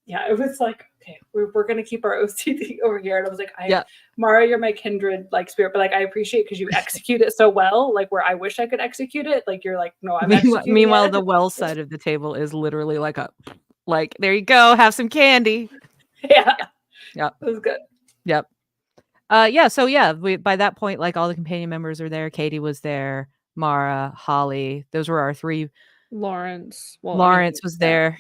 yeah, it was like, okay, we're gonna keep our OCD over here. And I was like, Mara, you're my kindred like spirit, but like I appreciate because you execute it so well, like where I wish I could execute it. Like you're like, no, I'm executing Meanwhile, it. the well side of the table is literally like there you go, have some candy. Yeah. Yep. It was good. Yep. So by that point, like all the companion members are there. Katie was there, Mara, Holly. Those were our three. Lawrence. Lawrence was there.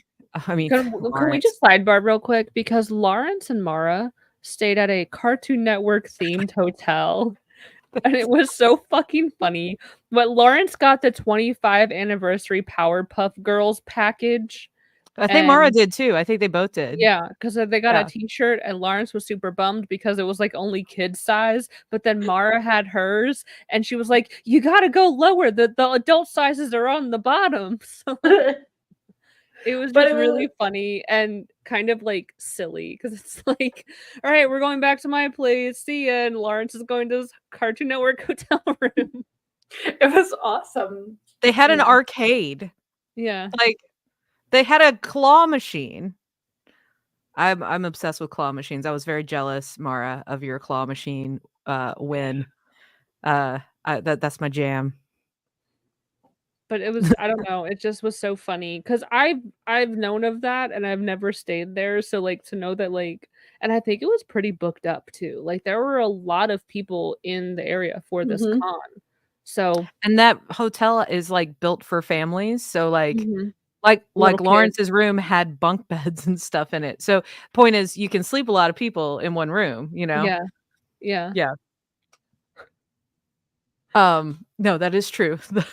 I mean, can we just sidebar real quick? Because Lawrence and Mara stayed at a Cartoon Network themed hotel. And it was so fucking funny. But Lawrence got the 25 anniversary Powerpuff Girls package. I think Mara did too. I think they both did. Yeah, because they got a t-shirt and Lawrence was super bummed because it was like only kid size. But then Mara had hers and she was like, you gotta go lower. The adult sizes are on the bottom. So it was just really funny and kind of like silly because it's like, all right, we're going back to my place. See ya. And Lawrence is going to this Cartoon Network hotel room. It was awesome. They had an arcade. Yeah. Like they had a claw machine. I'm obsessed with claw machines. I was very jealous, Mara, of your claw machine win. That's my jam. But it was, I don't know, it just was so funny because I've known of that and I've never stayed there. So like to know that like, and I think it was pretty booked up too. Like there were a lot of people in the area for this con. So and that hotel is like built for families. So like like Little Lawrence's room had bunk beds and stuff in it. So point is you can sleep a lot of people in one room, you know? Yeah. No, that is true. The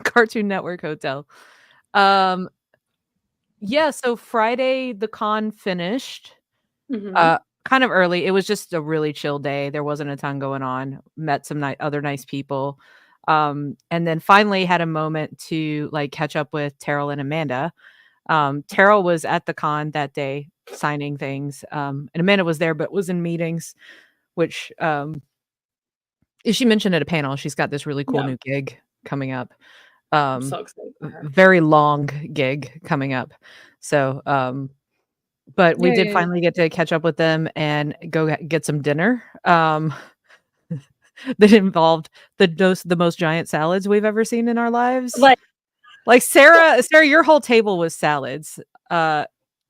Cartoon Network hotel. So Friday the con finished. Kind of early. It was just a really chill day. There wasn't a ton going on. Met some other nice people. And then finally had a moment to like catch up with Terrell and Amanda. Terrell was at the con that day signing things. And Amanda was there, but was in meetings, which she mentioned at a panel. She's got this really cool new gig coming up. I'm so excited for her. Very long gig coming up. So, but we did finally get to catch up with them and go get some dinner. That involved the most giant salads we've ever seen in our lives. Like Sarah, your whole table was salads.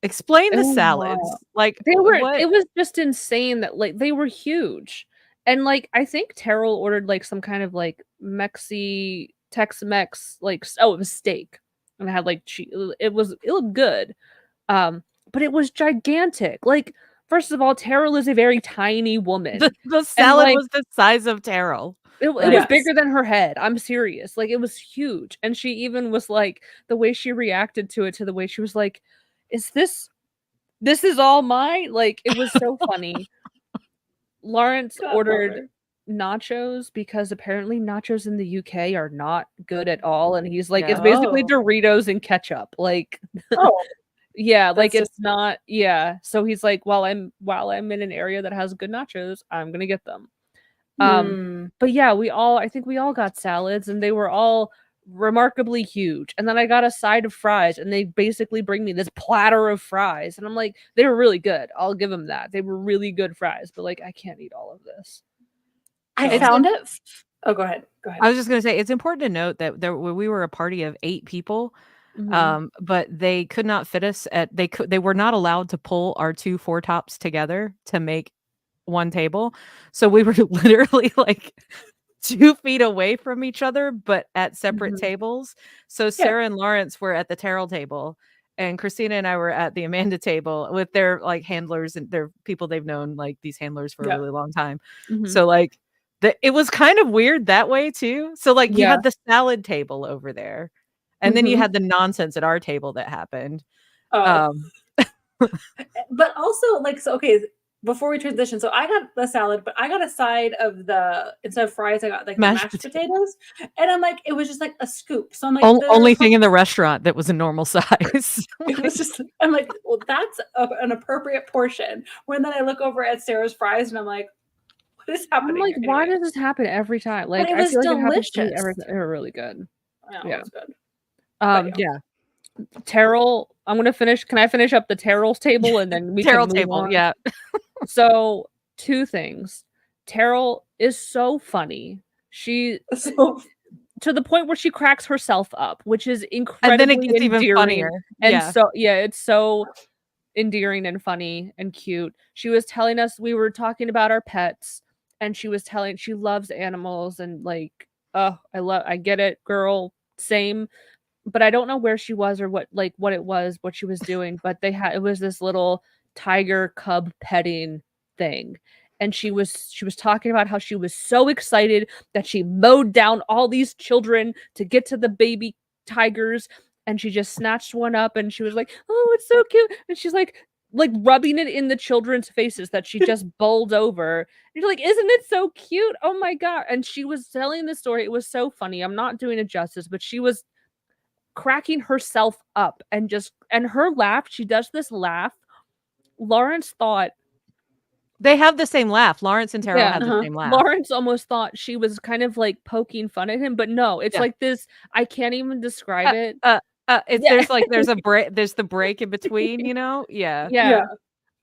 Explain the salads. Wow. Like they were, it was just insane that like they were huge. And like I think Terrell ordered like some kind of like Tex-Mex, like it was steak. And it had like cheese. It looked good. But it was gigantic. Like, first of all, Terrell is a very tiny woman. The salad was the size of Terrell. It was bigger than her head. I'm serious. Like, it was huge. And she even was like, the way she reacted to it, to the way she was like, this is all mine? Like, it was so funny. Lawrence ordered nachos because apparently nachos in the UK are not good at all. And he's like, it's basically Doritos and ketchup. Like, yeah, like it's not. Yeah, so he's like, while I'm in an area that has good nachos, I'm gonna get them. But yeah, I think we all got salads, and they were all remarkably huge. And then I got a side of fries, and they basically bring me this platter of fries, and I'm like, they were really good. I'll give them that. They were really good fries, but like, I can't eat all of this. I found it. Oh, go ahead. I was just gonna say it's important to note that we were a party of 8 people. But they could not fit us they were not allowed to pull our 2 4 tops together to make one table. So we were literally like 2 feet away from each other, but at separate tables. So Sarah and Lawrence were at the Terrell table and Christina and I were at the Amanda table with their like handlers and their people they've known like these handlers for a really long time. So like it was kind of weird that way too. So like you had the salad table over there. And then you Mhm. had the nonsense at our table that happened. Oh. Um, But also, like, so okay, before we transition, so I got the salad, but I got a side of the instead of fries, I got like the Mashed mashed potatoes, and I'm like, it was just like a scoop. So I'm like, only thing in the restaurant that was a normal size. it was just, I'm like, well, that's an appropriate portion. When then I look over at Sarah's fries, and I'm like, what is I'm happening like, here? why Anyway, does this happen every time? but Like, it I was feel like it happens to me every delicious. time. They're really good. Yeah, Yeah. it was good. But Yeah. Terrell, I'm gonna finish. Can I finish up the Terrell's table and then we can Terrell move table. on? Yeah. So, two things. Terrell is so funny. She so to the point where she cracks herself up, which is And then it incredibly gets even endearing. funnier. And Yeah. so it's so endearing and funny and cute. She was telling us, we were talking about our pets, and she was telling she loves animals, and like, oh, I get it, girl, same. But I don't know where she was or what it was, what she was doing, but it was this little tiger cub petting thing. And she was talking about how she was so excited that she mowed down all these children to get to the baby tigers, and she just snatched one up and she was like, "Oh, it's so cute." And she's like rubbing it in the children's faces that she just bowled over. And you're like, "Isn't it so cute? Oh my god." And she was telling the story. It was so funny. I'm not doing it justice, but she was cracking herself up and her laugh, she does this laugh. Lawrence thought They have the same laugh. Lawrence and Terrell yeah, have the same laugh. Lawrence almost thought she was kind of like poking fun at him, but no, it's Yeah. like this, I can't even describe it. It's Yeah. there's a break, there's the break in between, you know? Yeah. Yeah.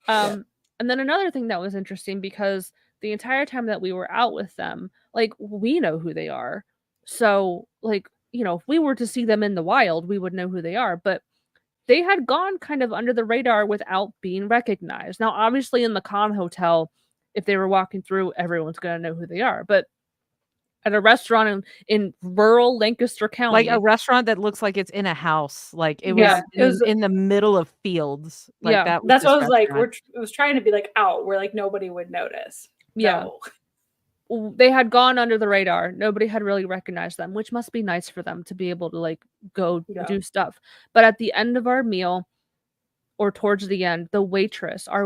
yeah. And then another thing that was interesting, because the entire time that we were out with them, like, we know who they are. So, like, if we were to see them in the wild, we would know who they are, but they had gone kind of under the radar without being recognized. Now, obviously, in the Con Hotel, if they were walking through, everyone's going to know who they are. But at a restaurant in rural Lancaster County, Like a restaurant that looks like it's in a house. Like it was, Yeah, it was in the middle of fields. Like Yeah. that was that's this what I was like. restaurant. It was trying to be like out where like nobody would notice. Yeah. No. They had gone under the radar. Nobody had really recognized them, which must be nice for them to be able to like go Yeah. do stuff. But at the end of our meal, or towards the end, our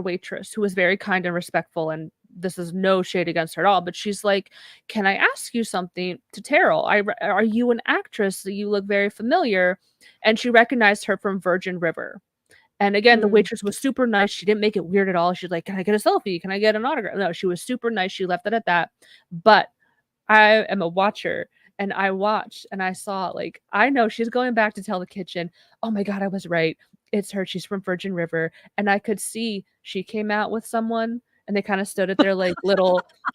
waitress, who was very kind and respectful, and this is no shade against her at all, but she's like, "Can I ask you something?" To Terrell, "Are you an actress? You look very familiar." And she recognized her from Virgin River. And again, the waitress was super nice. She didn't make it weird at all. She's like, "Can I get a selfie? Can I get an autograph?" No, she was super nice. She left it at that. But I am a watcher, and I watched and I saw, like, I know she's going back to tell the kitchen, "Oh my god, I was right. It's her. She's from Virgin River." And I could see she came out with someone, and they kind of stood at their like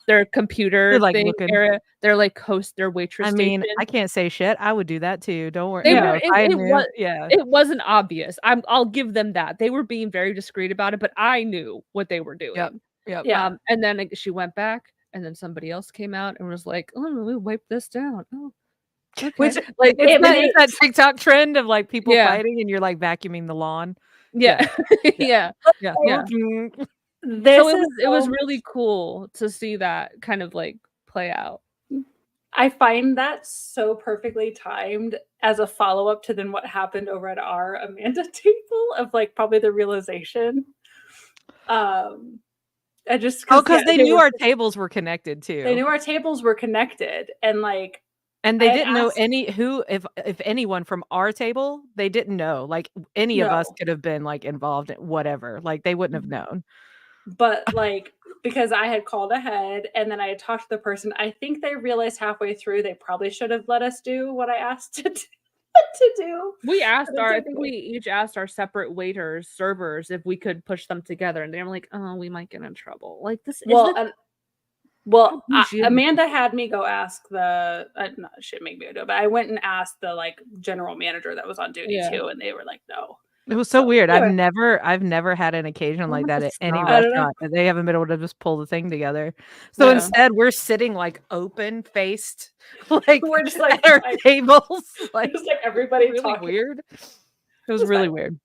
their computer You're, like, thing looking. area, their like host, their waitress I mean, station. I can't say shit. I would do that too. Don't worry. They You Yeah. know, were if I knew, it wasn't obvious. I'll give them that. They were being very discreet about it, but I knew what they were doing. Yep. Yep. Yeah. And then she went back, and then somebody else came out and was like, "Oh, let me wipe this down." Oh, okay. Which like It's that TikTok trend of like people Yeah. fighting and you're like vacuuming the lawn. yeah, yeah. Yeah. Yeah. this So is it was so- really cool to see that kind of like play out. I find that so perfectly timed as a follow up to then what happened over at our Amanda table of like probably the realization. I just because they knew were- our tables were connected too. they knew our tables were connected and like And they I had didn't know asked- if anyone from our table, they didn't know. Like any of us No. could have been like involved in whatever. Like they wouldn't have known. but like because I had called ahead and then I had talked to the person, I think they realized halfway through they probably should have let us do what I asked to do. We asked But I it's think okay. we each asked our separate waiters, servers, if we could push them together, and they're like, "Oh, we might get in trouble." Like this Well, isn't Amanda had me go ask the no, she didn't make me do it, but I went and asked the like general manager that was on duty Yeah. too, and they were like, no. It was so So, weird. anyway. I've never had an occasion like that at any I don't know. restaurant that they haven't been able to just pull the thing together. So Yeah. instead, we're sitting like open faced, like We're just like, at our like tables, like just like everybody really talking. weird. It was It's really fine. weird.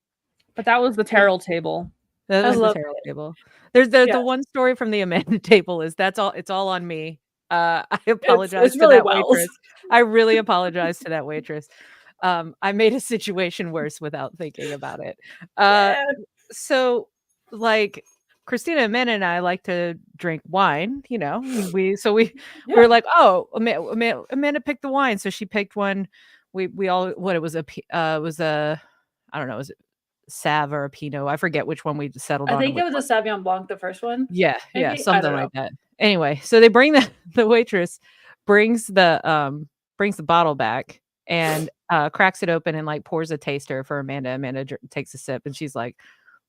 But that was the Terrell table. That I was the love Terrell it. table. There's the Yeah. one story from the Amanda table is it's all on me. I apologize It's to really that Wells. waitress. I really apologize to that waitress. I made a situation worse without thinking about it. Yeah. So like Christina, Amanda, and I like to drink wine, you know. We Yeah. were like, oh, Amanda picked the wine, so she picked one. We all what it was was a I don't know, was it Sav or a Pinot? I forget which one we settled I on. think it was a Sauvignon Blanc, the first one. Yeah, Maybe? I something don't like know. that. Anyway, so they bring the waitress brings the bottle back and cracks it open and like pours a taster for Amanda. Amanda takes a sip and she's like,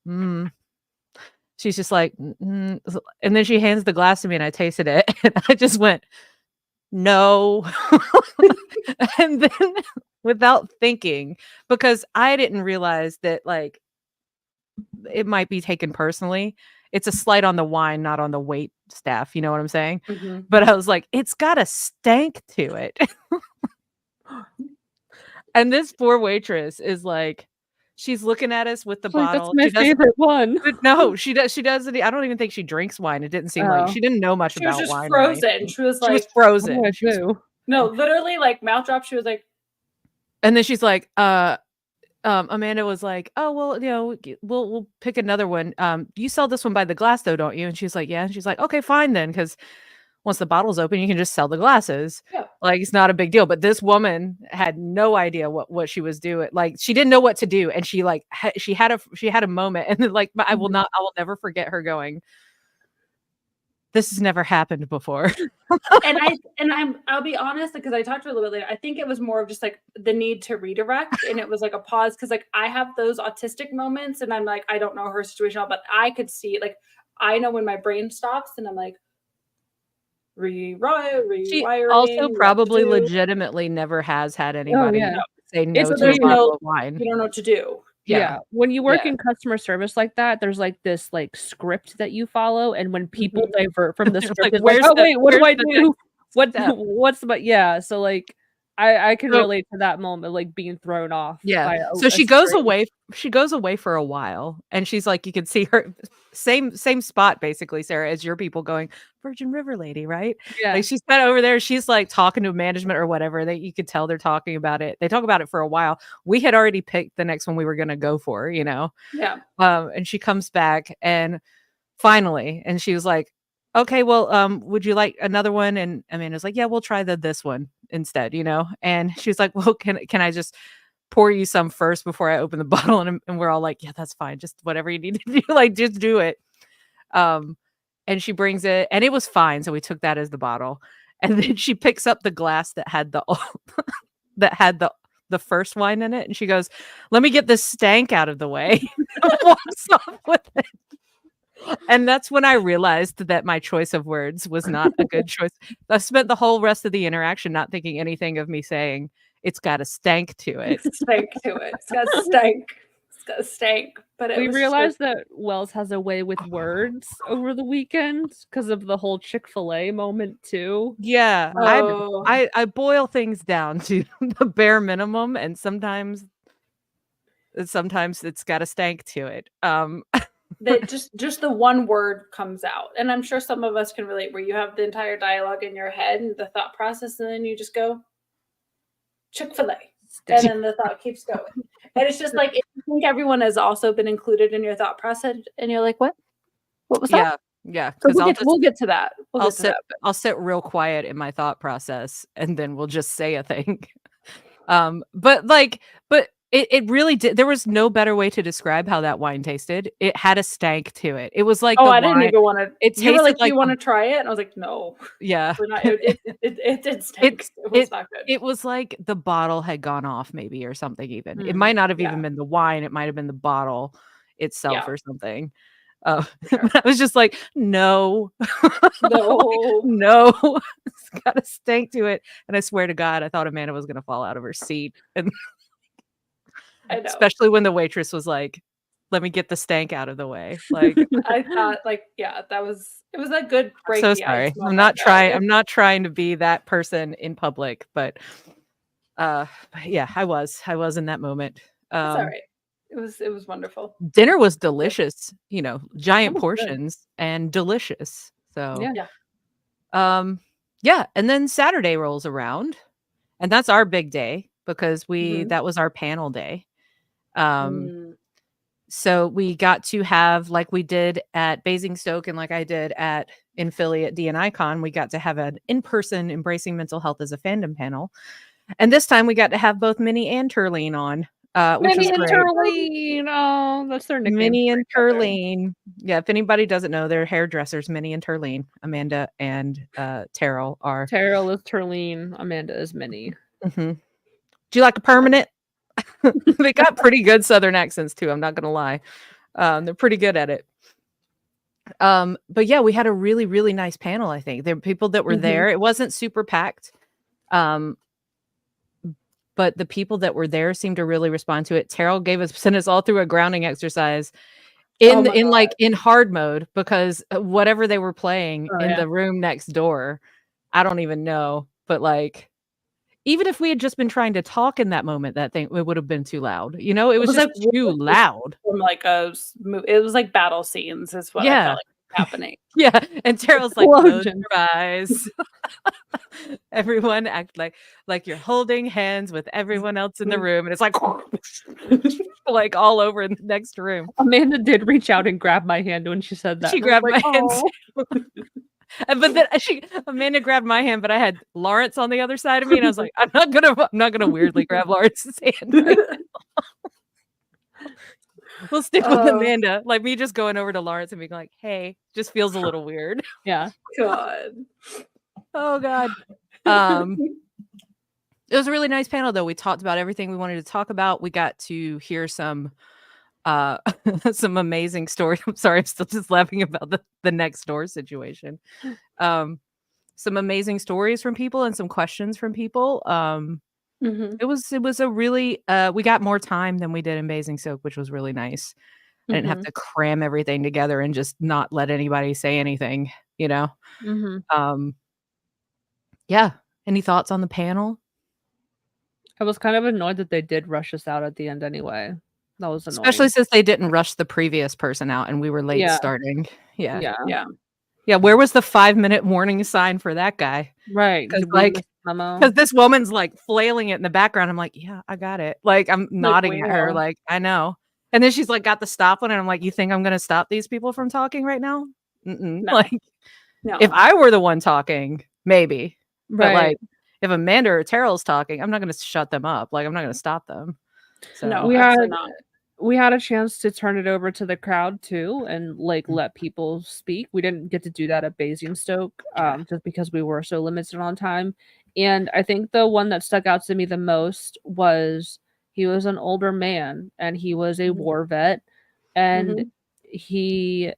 mm. She's just like, and then she hands the glass to me and I tasted it and I just went, no. And then without thinking, because I didn't realize that like it might be taken personally. It's a slight on the wine, not on the wait staff. You know what I'm saying? Mhm. But I was like, it's got a stank to it. And this poor waitress is like, she's looking at us with the Like, that's bottle. my She doesn't. favorite one. No, she does. She doesn't. I don't even think she drinks wine. It didn't seem like Oh. she didn't know much She was about just wine. Or anything. frozen. She was She was like, What do frozen. I do? no, literally like mouth drop. She was like, And then she's like, Amanda was like, "Oh well, you know, we'll pick another one. You sell this one by the glass, though, don't you?" And she's like, "Yeah." And she's like, "Okay, fine then, because once the bottle's open, you can just sell the glasses. Yeah. Like it's not a big deal." But this woman had no idea what she was doing. Like she didn't know what to do, and she like she had a moment, and then like I will never forget her going, "This has never happened before." I'll be honest, because I talked to her a little bit later. I think it was more of just like the need to redirect, and it was like a pause because like I have those autistic moments, and I'm like, I don't know her situation, but I could see like I know when my brain stops, and I'm like rewiring. She also what to probably do. legitimately never has had anybody yeah. say no so to a there's bottle of wine. You don't know what to do. Yeah. When you work Yeah. in customer service like that, there's like this like script that you follow, and when people Mhm. divert from the Like, script, it's where's like, oh the- wait, what do where's I the do? What step? what's the yeah? So like I can So- relate to that moment, like being thrown off. Yeah. By So a she goes string. away. She goes away for a while, and she's like, you can see her same spot basically, Sarah, as your people going Virgin River lady, right? Yeah. Like she's kind of over there. She's like talking to management or whatever. That you could tell they're talking about it. They talk about it for a while. We had already picked the next one we were going to go for, you know. Yeah. And she comes back and finally, and she was like, okay, well, would you like another one? And Amanda's like, yeah, we'll try this one instead, you know? And she's like, well, can I just pour you some first before I open the bottle? And we're all like, yeah, that's fine. Just whatever you need to do, like, just do it. And she brings it and it was fine. So we took that as the bottle. And then she picks up the glass that had the first wine in it. And she goes, let me get this stank out of the way. And walks off with it. And that's when I realized that my choice of words was not a good choice. I spent the whole rest of the interaction not thinking anything of me saying, it's got a stank to it. It's stank to it. It's got stank. It's got stank. But We realized that Wells has a way with words over the weekend because of the whole Chick-fil-A moment too. Yeah. Oh. I boil things down to the bare minimum, and sometimes it's got a stank to it. That just the one word comes out, and I'm sure some of us can relate where you have the entire dialogue in your head and the thought process, and then you just go Chick-fil-A, and then the thought keeps going, and it's just like I think everyone has also been included in your thought process, and you're like, what was that? Yeah, So because we'll get to that. I'll sit real quiet in my thought process, and then we'll just say a thing. But it really did. There was no better way to describe how that wine tasted. It had a stank to it. It was like I didn't even want to. It You were like, tasted you want to try it? And I was like, no. Yeah, We're not, it did stink. It was not good. It was like the bottle had gone off, maybe, or something. Even it might not have even been the wine. It might have been the bottle itself or something. I was just like, no, no, it's got a stank to it. And I swear to God, I thought Amanda was gonna fall out of her seat, and I know. especially when the waitress was like, "Let me get the stank out of the way." Like, I thought, like, yeah, it was a good break. so sorry. I'm not trying to be that person in public, but yeah, I was in that moment. It's all right. It was wonderful. Dinner was delicious, you know, giant Good. portions and delicious. So Yeah. yeah, and then Saturday rolls around, and that's our big day. because Mhm. that was our panel day. Um, Mm. So we got to have, like we did at Basingstoke and like I did in Philly at DNICon, we got to have an in-person Embracing Mental Health as a Fandom panel. And this time we got to have both Minnie and Turleen on, which was Minnie and great. Turleen. Oh, that's their nickname. Minnie and Turleen. Yeah, if anybody doesn't know, they're hairdressers, Minnie and Turleen. Amanda and Terrell are. Terrell is Turleen. Amanda is Minnie. Mhm. Do you like a permanent? They got pretty good Southern accents too. I'm not gonna lie. They're pretty good at it. But yeah, we had a really, really nice panel. I think there were people that were there. It wasn't super packed. But the people that were there seemed to really respond to it. Terrell sent us all through a grounding exercise in hard mode, because whatever they were playing in the room next door, I don't even know. But like, even if we had just been trying to talk in that moment, that thing, it would have been too loud. You know, it was just like too loud. From like it was like battle scenes is what I felt like happening. Yeah. And Terrell's like, close your eyes. Everyone act like you're holding hands with everyone else in the room, and it's like like all over in the next room. Amanda did reach out and grab my hand when she said that. She grabbed my hand. But then Amanda grabbed my hand, but I had Lawrence on the other side of me, and I was like, I'm not gonna weirdly grab Lawrence's hand right now. We'll stick with Amanda. Like, me just going over to Lawrence and being like, hey, just feels a little weird. Yeah. God. Oh God. It was a really nice panel though. We talked about everything we wanted to talk about. We got to hear some some amazing stories. I'm sorry, I'm still just laughing about the next door situation. Some amazing stories from people and some questions from people. It was a really we got more time than we did in Basingstoke, which was really nice. I didn't have to cram everything together and just not let anybody say anything, you know. Yeah. Any thoughts on the panel? I was kind of annoyed that they did rush us out at the end anyway. That was annoying. Especially since they didn't rush the previous person out and we were late starting. Yeah. Where was the 5-minute warning sign for that guy? Right. Because this woman's like flailing it in the background. I'm like, yeah, I got it. Like, I'm nodding at her, like, I know. And then she's like, got the stop one, and I'm like, you think I'm gonna stop these people from talking right now? No. Like, if I were the one talking, maybe. Right. But like, if Amanda or Terrell's talking, I'm not gonna shut them up. Like, I'm not gonna stop them. So no, we had a chance to turn it over to the crowd too, and like let people speak. We didn't get to do that at Basingstoke, just because we were so limited on time. And I think the one that stuck out to me the most was he was an older man and he was a war vet, and he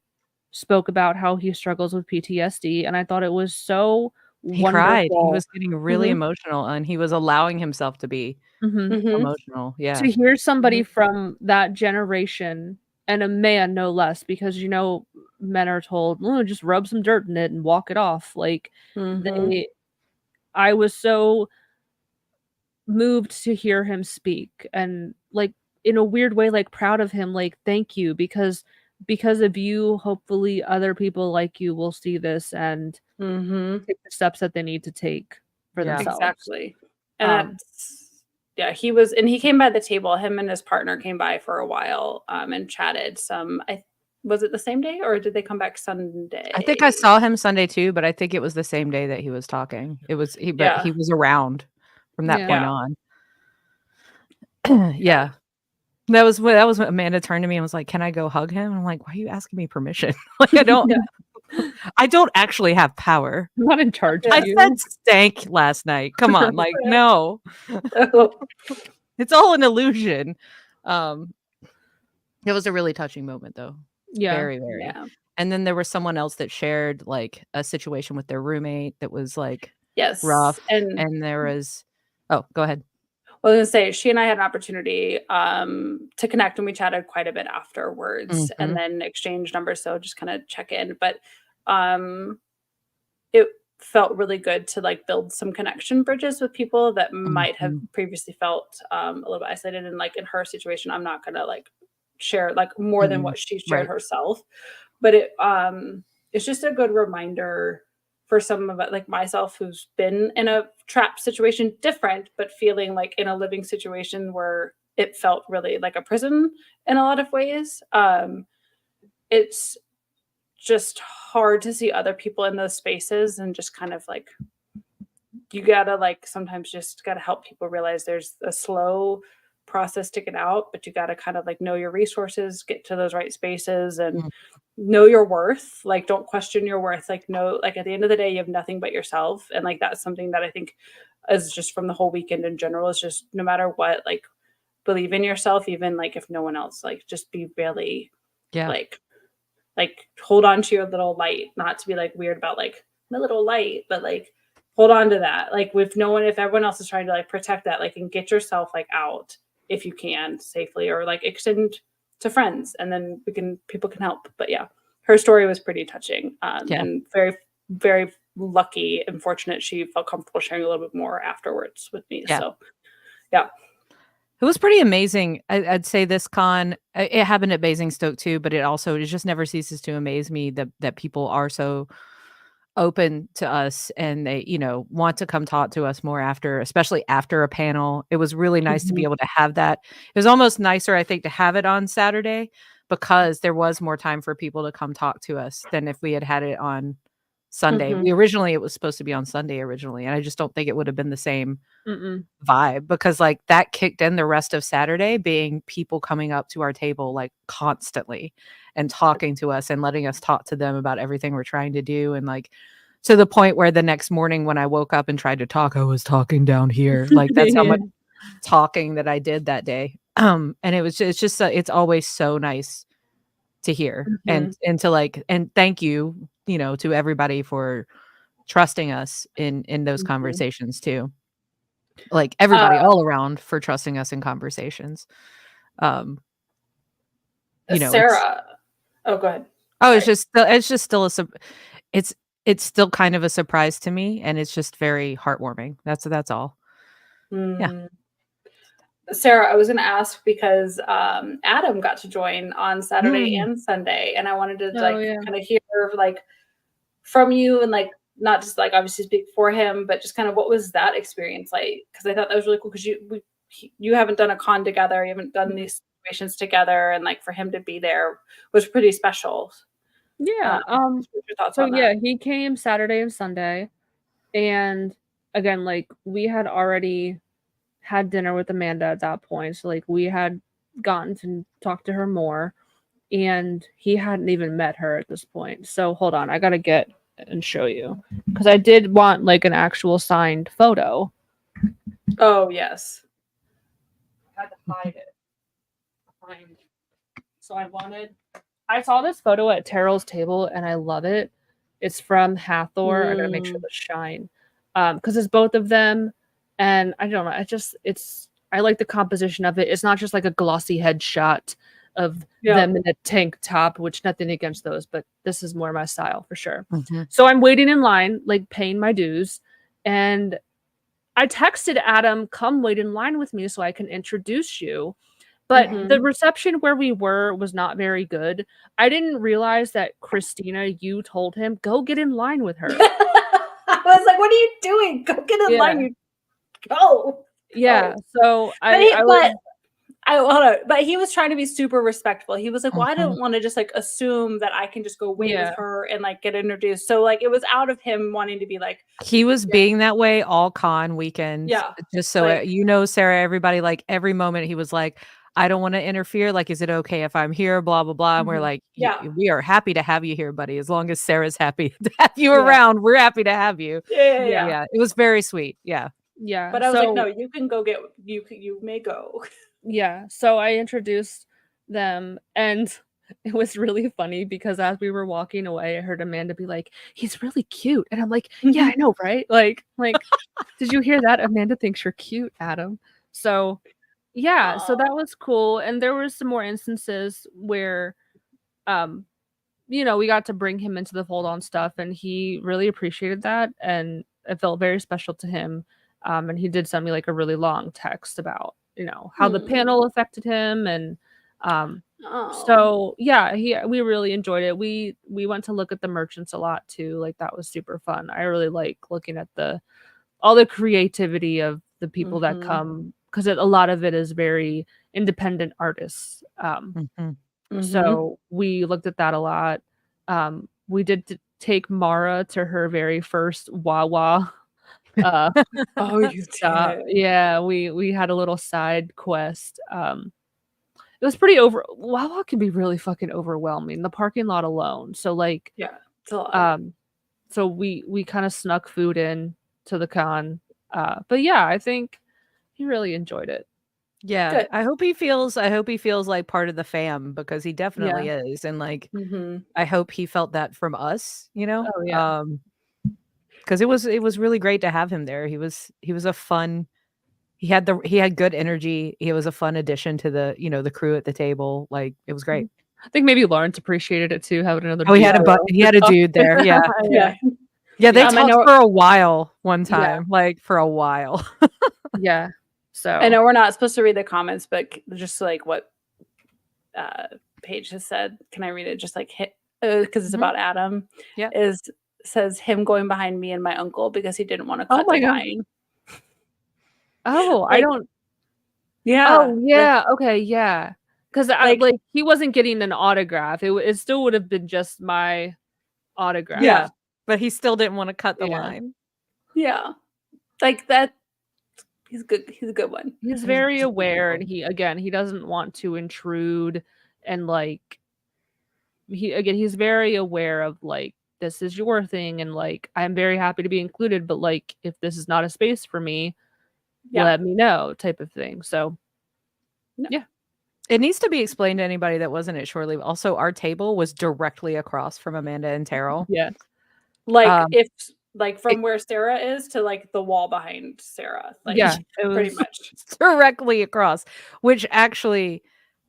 spoke about how he struggles with PTSD, and I thought it was so he wonderful. Cried. He was getting really emotional, and he was allowing himself to be emotional. Yeah. To hear somebody from that generation, and a man no less, because you know men are told, oh, just rub some dirt in it and walk it off. Like I was so moved to hear him speak, and like in a weird way, like proud of him, like thank you, because of you, hopefully other people like you will see this and take the steps that they need to take for themselves. Exactly. And he came by the table. Him and his partner came by for a while and chatted some. Was it the same day, or did they come back Sunday? I think I saw him Sunday too, but I think it was the same day that he was talking. He was around from that point on. Yeah. That was when Amanda turned to me and was like, "Can I go hug him?" And I'm like, "Why are you asking me permission? Like, I don't I don't actually have power. I'm not in charge of you. I said stank last night. Come on, like no." It's all an illusion. It was a really touching moment though. Yeah. Very, very. Yeah. And then there was someone else that shared like a situation with their roommate that was like rough. And there was go ahead. I was going to say, she and I had an opportunity to connect, and we chatted quite a bit afterwards and then exchanged numbers. So just kind of check in. But it felt really good to like build some connection bridges with people that might have previously felt a little bit isolated. And like in her situation, I'm not going to like share like more than what she shared herself. But it's just a good reminder for some of it, like myself, who's been in a trap situation, different, but feeling like in a living situation where it felt really like a prison in a lot of ways. It's just hard to see other people in those spaces and just kind of like, you gotta like sometimes just gotta help people realize there's a slow process to get out, but you gotta kind of like know your resources, get to those right spaces, and Mm. know your worth. Like, don't question your worth. Like, no, like at the end of the day, you have nothing but yourself. And like, that's something that I think is just from the whole weekend in general, is just no matter what, like, believe in yourself, even like if no one else, like, just be really Yeah. like hold on to your little light, not to be like weird about like my little light, but like hold on to that. Like if everyone else is trying to like protect that, like, and get yourself like out if you can safely, or like extend to friends, and then people can help. But yeah, her story was pretty touching, Yeah. and very, very lucky and fortunate she felt comfortable sharing a little bit more afterwards with me. Yeah. So yeah. It was pretty amazing. I'd say this con, it happened at Basingstoke too, but it just never ceases to amaze me that people are so open to us, and they, want to come talk to us more after, especially after a panel. It was really nice to be Mhm. able to have that. It was almost nicer, I think, to have it on Saturday, because there was more time for people to come talk to us than if we had had it on Sunday. Mhm. It was supposed to be on Sunday originally, and I just don't think it would have been the same Mm-mm. vibe, because like that kicked in the rest of Saturday, being people coming up to our table like constantly and talking to us and letting us talk to them about everything we're trying to do, and like to the point where the next morning when I woke up and tried to talk, I was talking down here. Like, that's how much talking that I did that day. And it's just it's always so nice to hear, Mhm. and to like, and thank you, to everybody for trusting us in those Mhm. conversations too. Like, everybody all around for trusting us in conversations. Um, it's Sarah. Oh, go ahead. oh, Sorry. it's just still it's it's still kind of a surprise to me, and it's just very heartwarming. That's all. Yeah. Mm. Sarah, I was going to ask because Adam got to join on Saturday Mm. and Sunday, and I wanted to Oh, like yeah. kind of hear like from you, and like not just like obviously speak for him, but just kind of what was that experience like? Because I thought that was really cool, because you haven't done a con together, you haven't done these situations together, and like for him to be there was pretty special. Yeah. What's your thoughts So on that? yeah, he came Saturday and Sunday, and again, like, we had already had dinner with Amanda at that point, so like we had gotten to talk to her more, and he hadn't even met her at this point. So hold on, I gotta get and show you, because I did want like an actual signed photo. Oh yes. I had to hide it behind. So I saw this photo at Terrell's table, and I love it. It's from Hathor. I gotta make sure Mm. to shine, because it's both of them, and I don't know. I like the composition of it. It's not just like a glossy headshot of Yeah. them in a tank top, which nothing against those, but this is more my style for sure. Mhm. So I'm waiting in line, like paying my dues, and I texted Adam, "Come wait in line with me so I can introduce you." But the Mhm. reception where we were was not very good. I didn't realize that Christina, you told him, "Go get in line with her." I was like, "What are you doing? Go get in line. Yeah. You go." Yeah. Oh. So But I was hold on. But he was trying to be super respectful. He was like, "Well, I Mhm. don't want to just like assume that I can just go wait with yeah. her and like get introduced." So like it was out of him wanting to be like, He was yeah, being that way all con weekend, yeah, just so, like Sarah, everybody, like, every moment he was like, "I don't wanna interfere, like, is it okay if I'm here, blah, blah, blah," and we're Mhm. like, "Y yeah, we are happy to have you here, buddy, as long as Sarah's happy to have you Yeah. around, we're happy to have you." Yeah. yeah. Yeah, it was very sweet, yeah. Yeah. But I was like, So "No, you can go get you may go." yeah. So I introduced them, and it was really funny because as we were walking away, I heard Amanda be like, "He's really cute." And I'm like, "Yeah, I know, right?" Like, did you hear that? Amanda thinks you're cute, Adam. So yeah, so that Aw. was cool. And there was some more instances where um we got to bring him into the fold on stuff, and he really appreciated that, and it felt very special to him. And he did send me like a really long text about how the Hmm. panel affected him, and um Oh. So yeah, we really enjoyed it. We went to look at the merchants a lot too. Like that was super fun. I really like looking at all the creativity of the people that Mhm. come because a lot of it is very independent artists. Mhm. Mhm. So we looked at that a lot. We did take Mara to her very first Wawa uh Oh, you stop. did. Yeah, we had a little side quest. It was pretty Wawa can be really fucking overwhelming, the parking lot alone. So like Yeah, it's a lot. um so we kind of snuck food in to the con. But yeah, I think he really enjoyed it. Yeah, Good. I hope he feels like part of the fam because he Yeah. definitely is, and, like, Mhm. I hope he felt that from us, you know? Oh yeah. Because it was really great to have him there. He was a fun he had good energy. He was a fun addition to the crew at the table. Like, it was great. I think maybe Lawrence appreciated it too, having another Oh, dude there he had a to talk dude there. Yeah. to. Yeah. Yeah, they I talked know for a while one Yeah. time, like, for a while. Yeah. So I know we're not supposed to read the comments, but just like what Paige has said, can I read it? Just like hit because it's Mhm. about Adam. Yeah. Says him going behind me and my uncle because he didn't want to Oh cut my the God. line. Oh, I Like, don't yeah, Oh, yeah, okay, yeah. 'Cause like, like, he wasn't getting an autograph. It still would have been just my autograph. Yeah, but he still didn't wanna cut the Yeah. line. yeah, like that. He's good. He's a good one. He's He's very he's aware, and wonderful. he doesn't want to intrude, and, like, he's very aware of, like, "This is your thing," and, like, "I'm very happy to be included, but, like, if this is not a space for me, Yeah. let me know," type of thing, so No. yeah. It needs to be explained to anybody that wasn't at Shore Leave. Also, our table was directly across from Amanda and Terrell. Yeah. Like Um, if like it from where Sarah is to like the wall behind Sarah, like Yeah, it pretty was much. directly across, which actually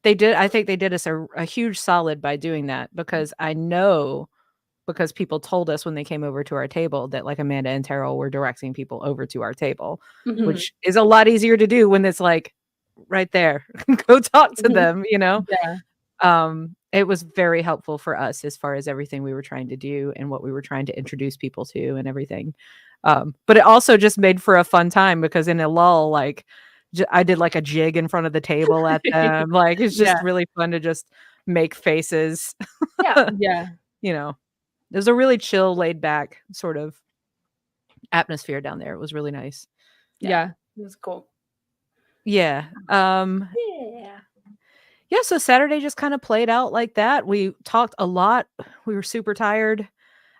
I think they did us a huge solid by doing that because I know because people told us when they came over to our table that, like, Amanda and Terrell were directing people over to our table, Mhm. which is a lot easier to do when it's, like, right there. Go talk to Mhm. them, you know? Yeah. It was very helpful for us as far as everything we were trying to do and what we were trying to introduce people to and everything. But it also just made for a fun time because in a lull, like, I did like a jig in front of the table at them. Like, it's Yeah, just really fun to just make faces, Yeah. yeah, you know. There's a really chill, laid back sort of atmosphere down there. It was really nice. yeah. It was cool. Yeah. Yeah. Yeah, so Saturday just kind of played out like that. We talked a lot. We were super tired.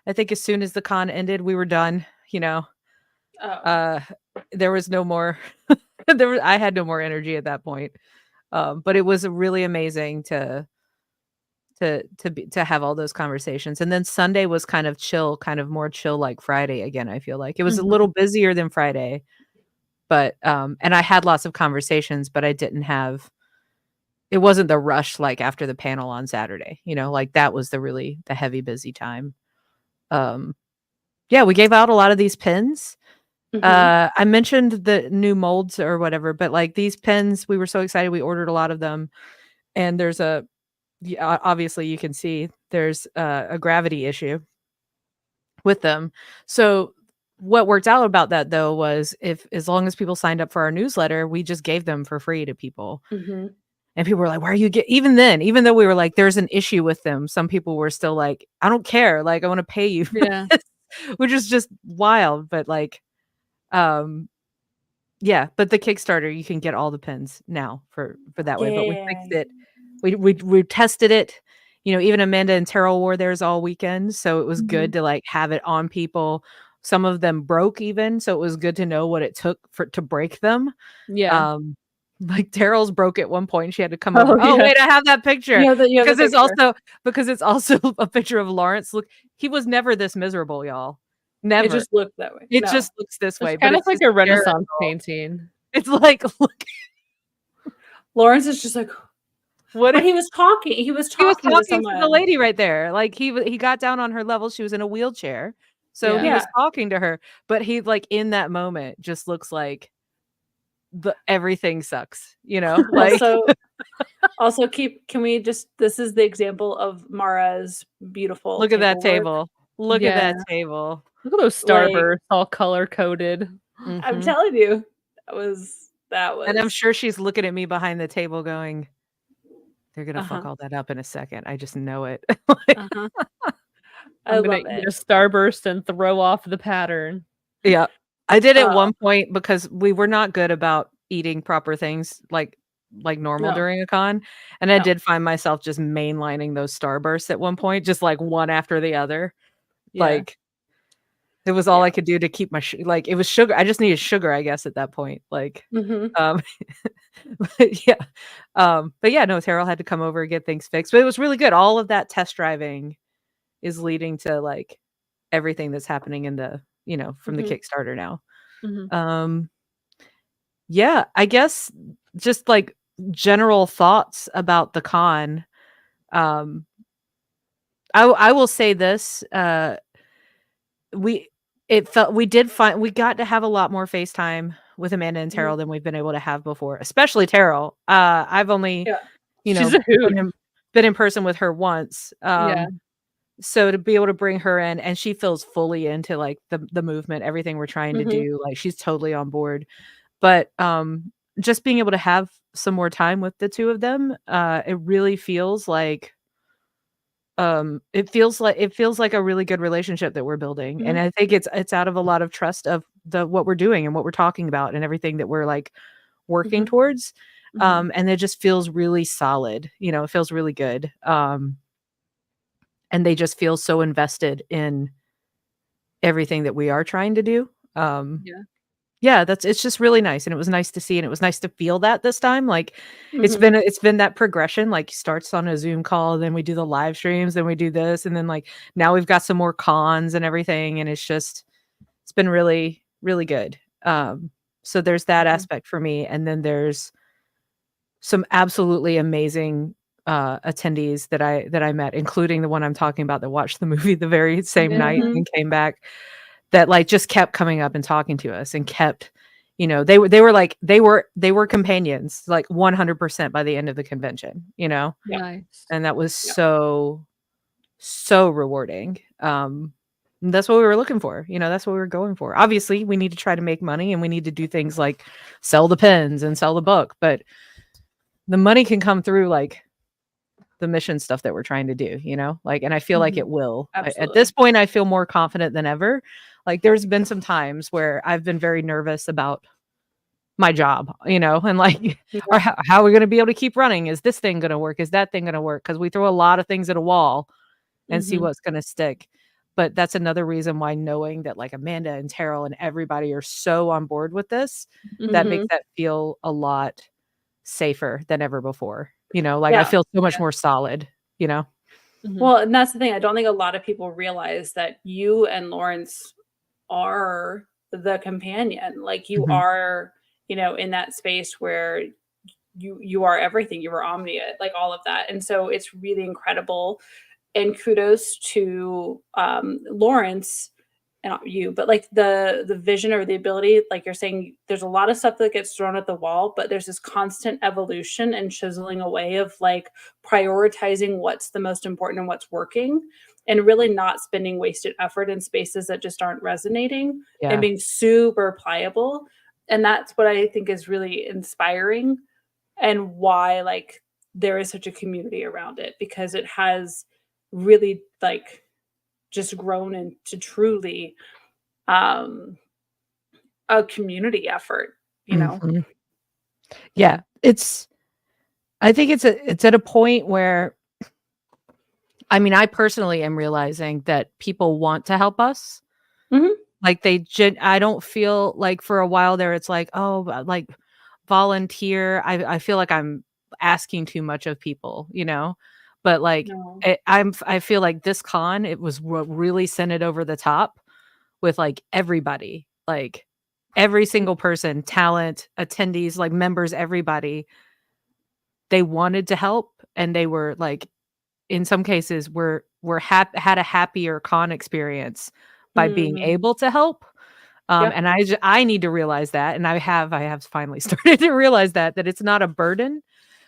I think as soon as the con ended, we were done, you know. Oh. Uh there was no more I had no more energy at that point. But it was really amazing to have all those conversations. And then Sunday was kind of chill, kind of more chill like Friday again, I feel like. It was a Mhm. little busier than Friday, but and I had lots of conversations, but I didn't have it wasn't the rush like after the panel on Saturday, you know, like that was the heavy busy time. Um yeah, we gave out a lot of these pins. Mhm. I mentioned the new molds or whatever, but like these pins, we were so excited we ordered a lot of them. And there's obviously you can see there's a gravity issue with them. So what worked out about that though was if as long as people signed up for our newsletter, we just gave them for free to people. Mhm. And people were like, "Why are you get?" Even then, even though we were like, "There's an issue with them," some people were still like, "I don't care. Like, I want to pay you," for Yeah. this," which is just wild. But like, um, yeah. But the Kickstarter, you can get all the pins now for that way. But we Yeah. fixed it. We tested it. You know, even Amanda and Terrell wore theirs all weekend, so it was good Mhm. to like have it on people. Some of them broke even, so it was good to know what it took to break them. Yeah. Um, like Terrell's broke at one point, she had to come over. Oh, Oh, yeah. wait, I have that picture You have the picture. because it's also a picture of Lawrence. Look, he was never this miserable, y'all. It Never. just looked that way. It No. just looks this It's way, but kind of it's like a hysterical. Renaissance painting. It's like, look, Lawrence is just like, what but he was talking. He was he was talking to talking to the someone. lady right there. Like he got down on her level. She was in a wheelchair. So Yeah. he was Yeah. talking to her, but he like in that moment just looks like everything sucks, you know? Like Also can we just, this is the example of Mara's beautiful look at that work. table. Look at that table. Look at those Like, starbursts all color coded. I'm Mhm. telling you, that And I'm was sure she's looking at me behind the table going, "They're gonna fuck uh-huh. all that up in a second. I just know it." Like, Uh-huh. I I'm gonna love eat it. a starburst and throw off the pattern. yeah. I did at Oh, one point because we were not good about eating proper things like normal no. during a con, and I No. did find myself just mainlining those starbursts at one point, just like one after the other. Yeah. Like it was all Yeah. I could do to keep my like it was sugar. I just needed sugar, I guess, at that point. Like, Mhm. um, but yeah, but yeah, no, Terrell had to come over and get things fixed, but it was really good. All of that test driving is leading to like everything that's happening in the from the Mhm. Kickstarter now. Mhm. Yeah, I guess just like general thoughts about the con. Um, I will say this. We it felt we did find we got to have a lot more FaceTime with Amanda and Mhm. Terrell than we've been able to have before, especially Terrell. I've only, Yeah. She's a hoot. been in person with her once. Yeah. So to be able to bring her in and she feels fully into like the movement, everything we're trying to Mhm. do, like she's totally on board. But just being able to have some more time with the two of them, it really feels like it feels like a really good relationship that we're building, and Mhm. I think it's out of a lot of trust of the what we're doing and what we're talking about and everything that we're like working Mhm. towards. Mhm. And it just feels really solid, it feels really good. And they just feel so invested in everything that we are trying to do. Yeah. Yeah, it's just really nice, and it was nice to see, and it was nice to feel that this time, like, Mhm. it's been that progression, like, starts on a Zoom call, then we do the live streams, then we do this, and then, like, now we've got some more cons and everything, and it's been really, really good. So there's that Mhm. aspect for me, and then there's some absolutely amazing, attendees that I met, including the one I'm talking about that watched the movie the very same Yeah. night Mhm. and came back. That, like, just kept coming up and talking to us and kept they were companions, like, 100% by the end of the convention, Yeah. Nice. and that was Yeah. so, so rewarding. That's what we were looking for, that's what we were going for. Obviously, we need to try to make money, and we need to do things like sell the pens and sell the book, but the money can come through, like, the mission stuff that we're trying to do, like, and I feel like it Mhm. will. At this Absolutely. point, I feel more confident than ever. Like, there's been some times where I've been very nervous about my job, and like, or Yeah. how are we going to be able to keep running? Is this thing going to work? Is that thing going to work? Because we throw a lot of things at a wall and see Mhm. what's going to stick. But that's another reason why knowing that like Amanda and Terrell and everybody are so on board with this, that makes Mhm. that feel a lot safer than ever before. Like I Yeah. feel so much Yeah. more solid, Mhm. Well, and that's the thing. I don't think a lot of people realize that you and Lawrence are the companion. Like you Mhm. are, in that space where you are everything. You are omnia, like all of that. And so it's really incredible. And kudos to Lawrence and not you, but like the vision or the ability, like you're saying, there's a lot of stuff that gets thrown at the wall, but there's this constant evolution and chiseling away of like prioritizing what's the most important and what's working, and really not spending wasted effort in spaces that just aren't resonating, and Yeah. being super pliable. And that's what I think is really inspiring, and why like there is such a community around it, because it has really like just grown into truly um a community effort. Mhm. Yeah. I think it's at a point where I mean, I personally am realizing that people want to help us. Mhm. Like I don't feel like for a while there it's like, "Oh, like volunteer." I feel like I'm asking too much of people, But like No. I feel like this con, it was what really sent it over the top with like everybody. Like every single person, talent, attendees, like members, everybody, they wanted to help and they were like in some cases had a happier con experience by being Mhm. able to help. Yeah. And I need to realize that, and I have finally started to realize that it's not a burden.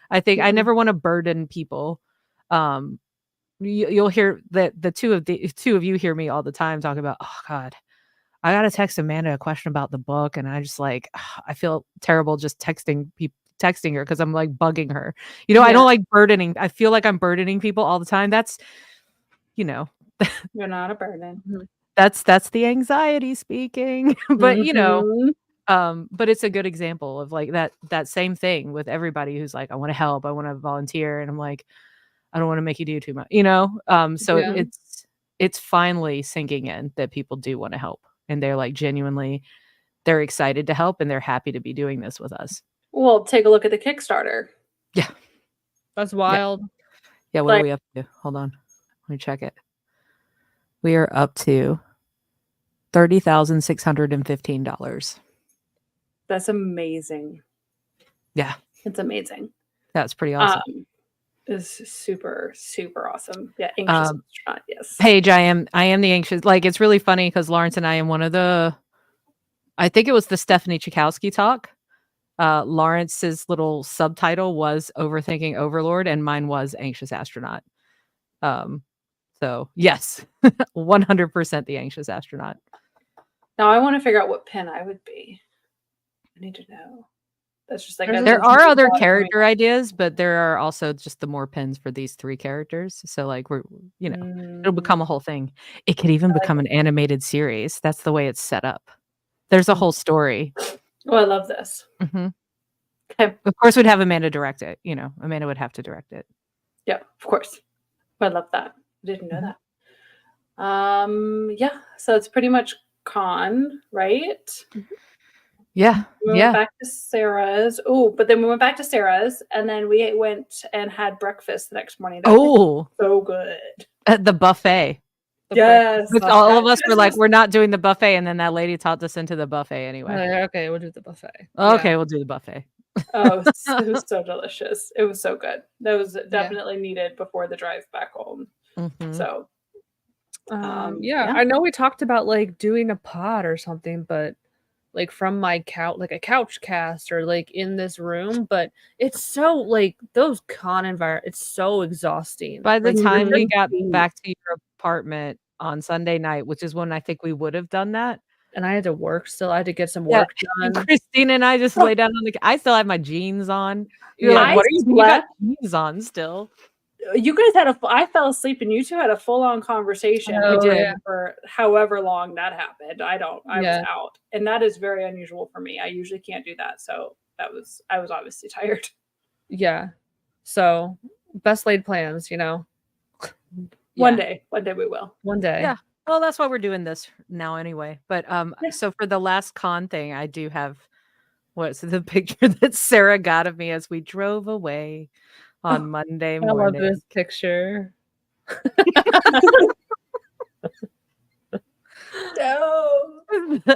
I think I never want to burden people. You'll hear that the two of you hear me all the time talk about, oh God, I gotta text Amanda a question about the book, and I just like I feel terrible just texting her because I'm like bugging her. I don't like burdening. I feel like I'm burdening people all the time. That's You're not a burden. that's the anxiety speaking. But Mhm. but it's a good example of like that same thing with everybody who's like, I want to help, I want to volunteer, and I'm like, I don't want to make you do too much, so Yeah. it's finally sinking in that people do want to help, and they're like genuinely they're excited to help, and they're happy to be doing this with us. Well, take a look at the Kickstarter. Yeah. That's wild. Yeah, what are we up to? Hold on. Let me check it. We are up to $30,615. That's amazing. Yeah. It's amazing. That's pretty awesome. It's super, super awesome. Yeah, anxious astronaut, yes. Paige, I am the anxious. Like, it's really funny because Lawrence and I am one of the, I think it was the Stephanie Chikowski talk. Lawrence's little subtitle was Overthinking Overlord, and mine was Anxious Astronaut. So yes, 100% the Anxious Astronaut. Now I want to figure out what pin I would be. I need to know. That's just like there are other character ideas, but there are also just the more pins for these 3 characters. So like it'll become a whole thing. It could even become an animated series. That's the way it's set up. There's a whole story. Oh, I love this. Mm-hmm. Okay. Of course, we'd have Amanda direct it. Amanda would have to direct it. Yeah, of course. I love that. I didn't know that. Yeah. So it's pretty much con, right? Yeah. We went back to Sarah's. Oh, but then we went back to Sarah's, and then we went and had breakfast the next morning. That was so good. At the buffet. Yes. All of us were like, we're not doing the buffet, and then that lady talked us into the buffet anyway. Okay, we'll do the buffet. Okay, we'll do the buffet. Oh, it was so delicious. It was so good. That was definitely needed before the drive back home. Mm-hmm. So, I know we talked about like doing a pod or something, but like from my couch, like a couch cast or like in this room, but it's so like those con environment, it's so exhausting. By the like, time we got back to your apartment on Sunday night, which is when I think we would have done that. And I had to work still. I had to get some work done. Christine and I just lay down on I still have my jeans on. You're like, what are you doing? You got jeans on still. You guys I fell asleep and you two had a full-on conversation for however long that happened. I was out. And that is very unusual for me. I usually can't do that. So I was obviously tired. Yeah. So best laid plans, One day we will. One day. Yeah. Well, that's why we're doing this now anyway. But so for the last con thing, I do have what's the picture that Sarah got of me as we drove away on Monday morning. I love this picture. No.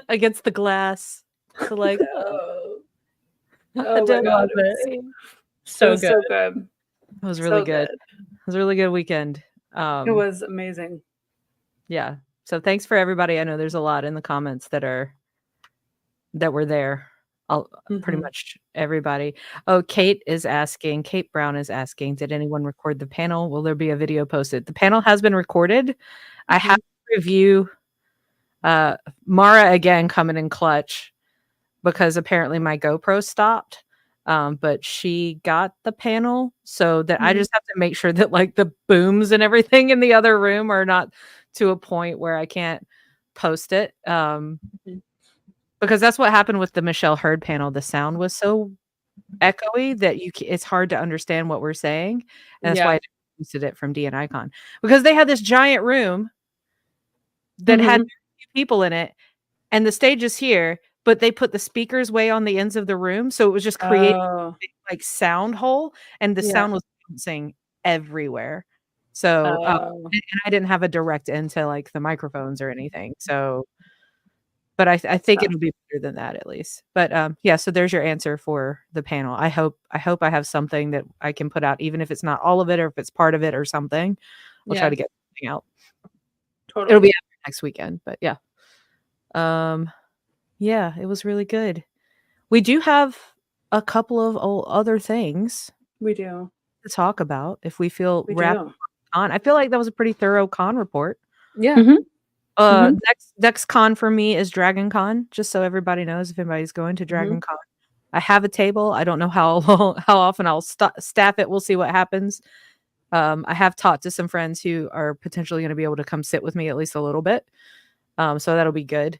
Against the glass. So like oh my God. So good. It was really good. It was a really good weekend. It was amazing. Yeah. So thanks for everybody. I know there's a lot in the comments that were there. Pretty much everybody. Oh, Kate Brown is asking, did anyone record the panel? Will there be a video posted? The panel has been recorded. I have to review Mara again coming in clutch because apparently my GoPro stopped. But she got the panel so that I just have to make sure that like the booms and everything in the other room are not to a point where I can't post it. Because that's what happened with the Michelle Hurd panel. The sound was so echoey that it's hard to understand what we're saying. And that's why I posted it from DN Icon. Because they had this giant room that had people in it, and the stage is here, but they put the speakers way on the ends of the room, so it was just creating a big, like sound hole, and the sound was bouncing everywhere. So and I didn't have a direct into like the microphones or anything. So but I think it'll be better than that at least. But so there's your answer for the panel. I hope I have something that I can put out, even if it's not all of it or if it's part of it or something. We'll try to get something out. Totally. It'll be after next weekend, but yeah. Yeah, it was really good. We do have a couple of other things We do. to talk about if we feel We wrapped do. on. I feel like that was a pretty thorough con report. Yeah. Mhm. Next con for me is Dragon Con, just so everybody knows if anybody's going to Dragon Con. I have a table. I don't know how how often I'll staff it. We'll see what happens. I have talked to some friends who are potentially going to be able to come sit with me at least a little bit. So that'll be good.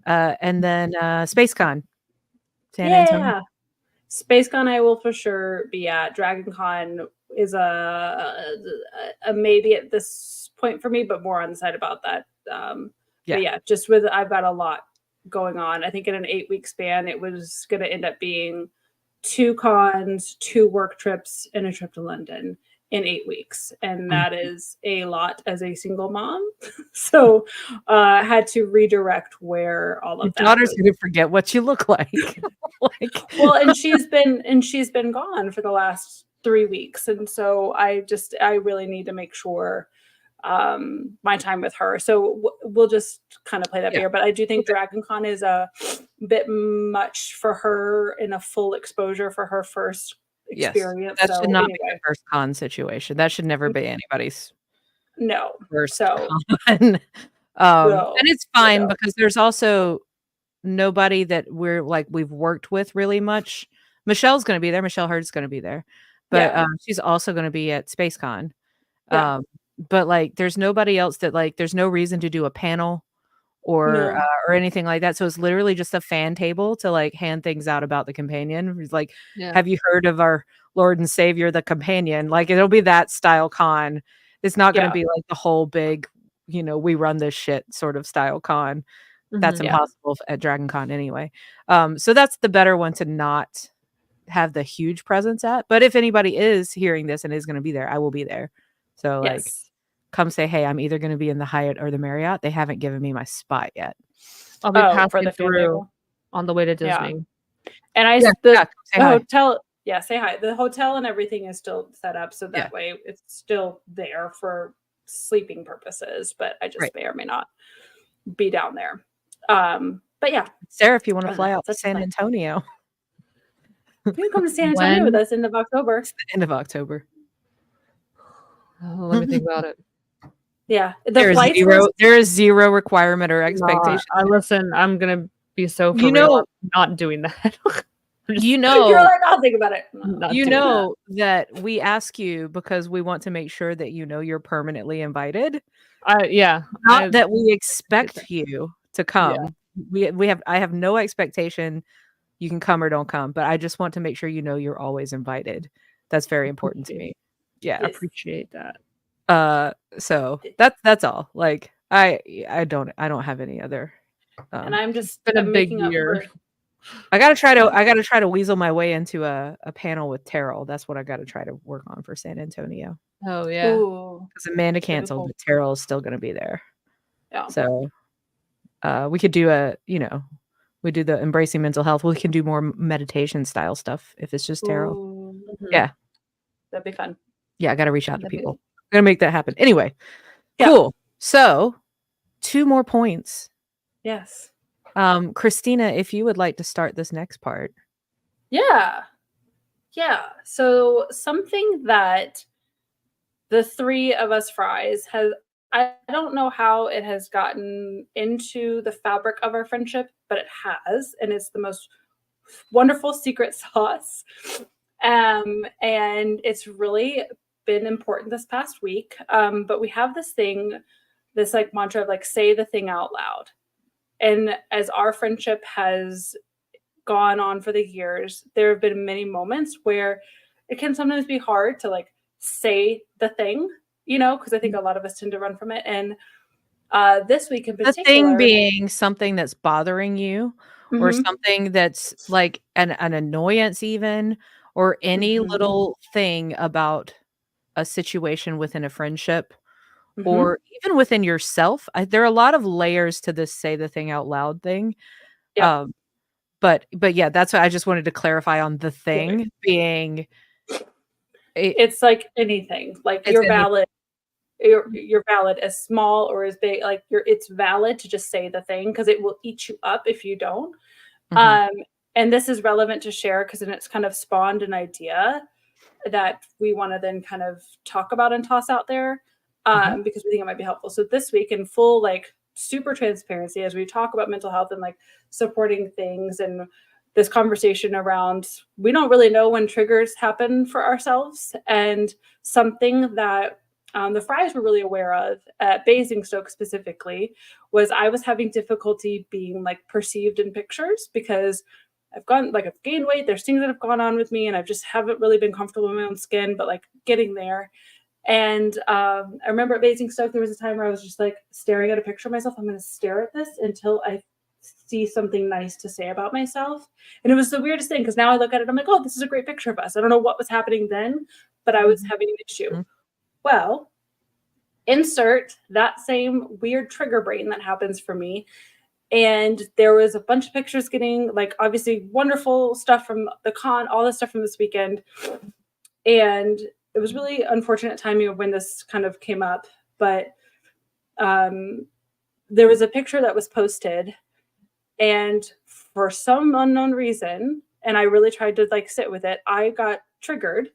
And then SpaceCon, San Antonio. Yeah. SpaceCon I will for sure be at. DragonCon is a maybe at this point for me, but more undecided about that. Yeah. But yeah, just with I've got a lot going on. I think in an 8-week span, it was going to end up being 2 cons, 2 work trips, and a trip to London in 8 weeks, and that is a lot as a single mom. So I had to redirect where all Your of that daughter's was. going to forget what you look like. Like, Well, and she's been gone for the last 3 weeks, and so I really need to make sure my time with her. So we'll just kind of play that Yeah. beer. But I do think DragonCon is a bit much for her in a full exposure for her first yes, experience. that So should not be anyway, the first con situation. That should never be anybody's no. first So con. no, And it's fine no. because there's also nobody that we've worked with really much. Michelle's going to be there. Michelle Hurd's going to be there, but Yeah. she's also going to be at SpaceCon. Yeah. But like, there's nobody else that like. There's no reason to do a panel No. or anything like that. So it's literally just a fan table to like hand things out about the companion. It's like, Yeah. have you heard of our Lord and Savior, the companion? Like, it'll be that style con. It's not going to Yeah. be like the whole big, we run this shit sort of style con. That's Mhm. Yeah. impossible at Dragon Con anyway. So that's the better one to not have the huge presence at. But if anybody is hearing this and is going to be there, I will be there. So like, Yes. come say, hey, I'm either going to be in the Hyatt or the Marriott. They haven't given me my spot yet. I'll be Oh, passing for the it fan through table. on the way to Yeah. Disney. And I Yeah, the, yeah, say the hi. hotel, yeah, say hi. The hotel and everything is still set up, so that Yeah. way it's still there for sleeping purposes. But I just Right. may or may not be down there. But yeah, Sarah, if you want to Oh, fly out to that's San fine. Antonio, you can come to San Antonio with When? us end of October. it's the end of October. Oh, let me think about it. Yeah, the There is flights zero. were There is zero requirement or No, expectation. listen, I'm gonna be so for You real. know- I'm not doing that. I'm just You You're know, like, I'll think about it. No. not you doing know that we ask you because we want to make sure that you're permanently invited. that. Yeah. Not I- that we expect you to come. I have no expectation you can come or don't come, but I just want to make sure you're always invited. That's very important to me. Yeah. Yes. appreciate that. So that's all. Like I don't have any other And I'm just been a I'm big making up year. for I gotta try to weasel my way into a panel with Terrell. That's what I gotta try to work on for San Antonio. Oh yeah. Ooh, Because Amanda canceled, cool. but Terrell is still gonna be there. yeah. So we could do we do the embracing mental health. We can do more meditation style stuff if it's just Terrell. Ooh, Mhm. Yeah. that'd be fun. Yeah, I gotta reach out to That'd be- people. I'm gonna make that happen. Anyway, Yeah. cool. So 2 more points. Yes. Christina, if you would like to start this next part. Yeah. Yeah. So something that the 3 of us fries has, I don't know how it has gotten into the fabric of our friendship, but it has, and it's the most wonderful secret sauce. And it's really been important this past week. But we have this like mantra of like say the thing out loud. And as our friendship has gone on for the years, there have been many moments where it can sometimes be hard to like say the thing, because I think a lot of us tend to run from it. And this week in The particular, thing being something that's bothering you or Mhm. something that's like an annoyance even, or any Mhm. little thing about a situation within a friendship Mhm. or even within yourself. There are a lot of layers to this say the thing out loud thing. Yeah. But yeah, that's what I just wanted to clarify on the thing being It's like anything. Like It's you're anything. valid you're valid, as small or as big, like it's valid to just say the thing because it will eat you up if you don't. Mhm. And this is relevant to share because then it's kind of spawned an idea that we want to then kind of talk about and toss out there Mhm. because we think it might be helpful. So this week, in full like super transparency, as we talk about mental health and like supporting things and this conversation around, we don't really know when triggers happen for ourselves. And something that the Fries were really aware of at Basingstoke specifically was I was having difficulty being like perceived in pictures because I've gained weight. There's things that have gone on with me, and I just haven't really been comfortable in my own skin, but like getting there. And I remember at Basingstoke, there was a time where I was just like staring at a picture of myself. I'm going to stare at this until I see something nice to say about myself. And it was the weirdest thing because now I look at it, I'm like, oh, this is a great picture of us. I don't know what was happening then, but I was having an issue. Mhm. Well, insert that same weird trigger brain that happens for me. And there was a bunch of pictures getting like obviously wonderful stuff from the con, all this stuff from this weekend. And it was really unfortunate timing of when this kind of came up. But there was a picture that was posted, and for some unknown reason, and I really tried to like sit with it, I got triggered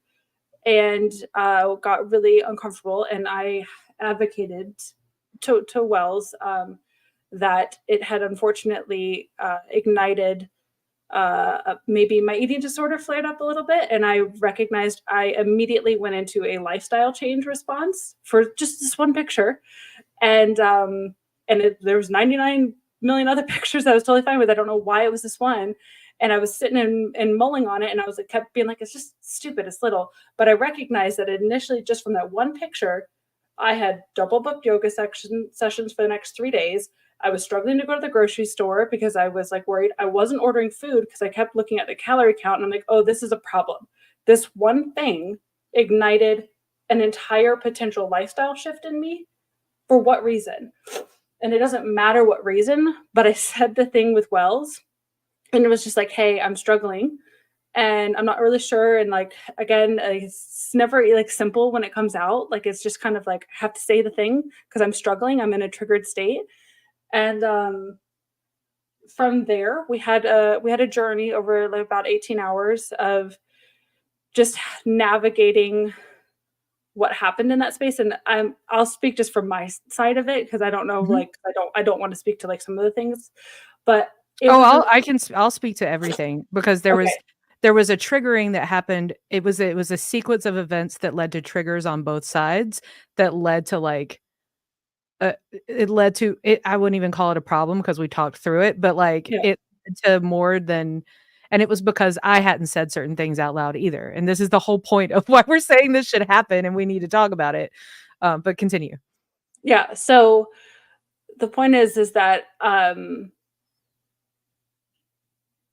and got really uncomfortable. And I advocated to Wells that it had unfortunately ignited maybe my eating disorder flared up a little bit. And I recognized I immediately went into a lifestyle change response for just this one picture. And there was 99 million other pictures I was totally fine with. I don't know why it was this one. And I was sitting and mulling on it, and I was like, kept being like, it's just stupid, it's little. But I recognized that initially, just from that one picture, I had double booked yoga sessions for the next 3 days. I was struggling to go to the grocery store because I was like worried. I wasn't ordering food because I kept looking at the calorie count, and I'm like, oh, this is a problem. This one thing ignited an entire potential lifestyle shift in me. For what reason? And it doesn't matter what reason, but I said the thing with Wells, and it was just like, hey, I'm struggling and I'm not really sure. And like, again, it's never like simple when it comes out. Like, it's just kind of like, I have to say the thing because I'm struggling. I'm in a triggered state. And from there, we had a journey over like about 18 hours of just navigating what happened in that space. And I'll speak just from my side of it because I don't know, Mhm. like I don't want to speak to like some of the things, but it Oh, was I'll speak to everything because okay. there was a triggering that happened. It was a sequence of events that led to triggers on both sides that led to like it led to it. I wouldn't even call it a problem because we talked through it, but like Yeah. it led to more than, and it was because I hadn't said certain things out loud either. And this is the whole point of why we're saying this should happen and we need to talk about it. But continue. Yeah. So the point is that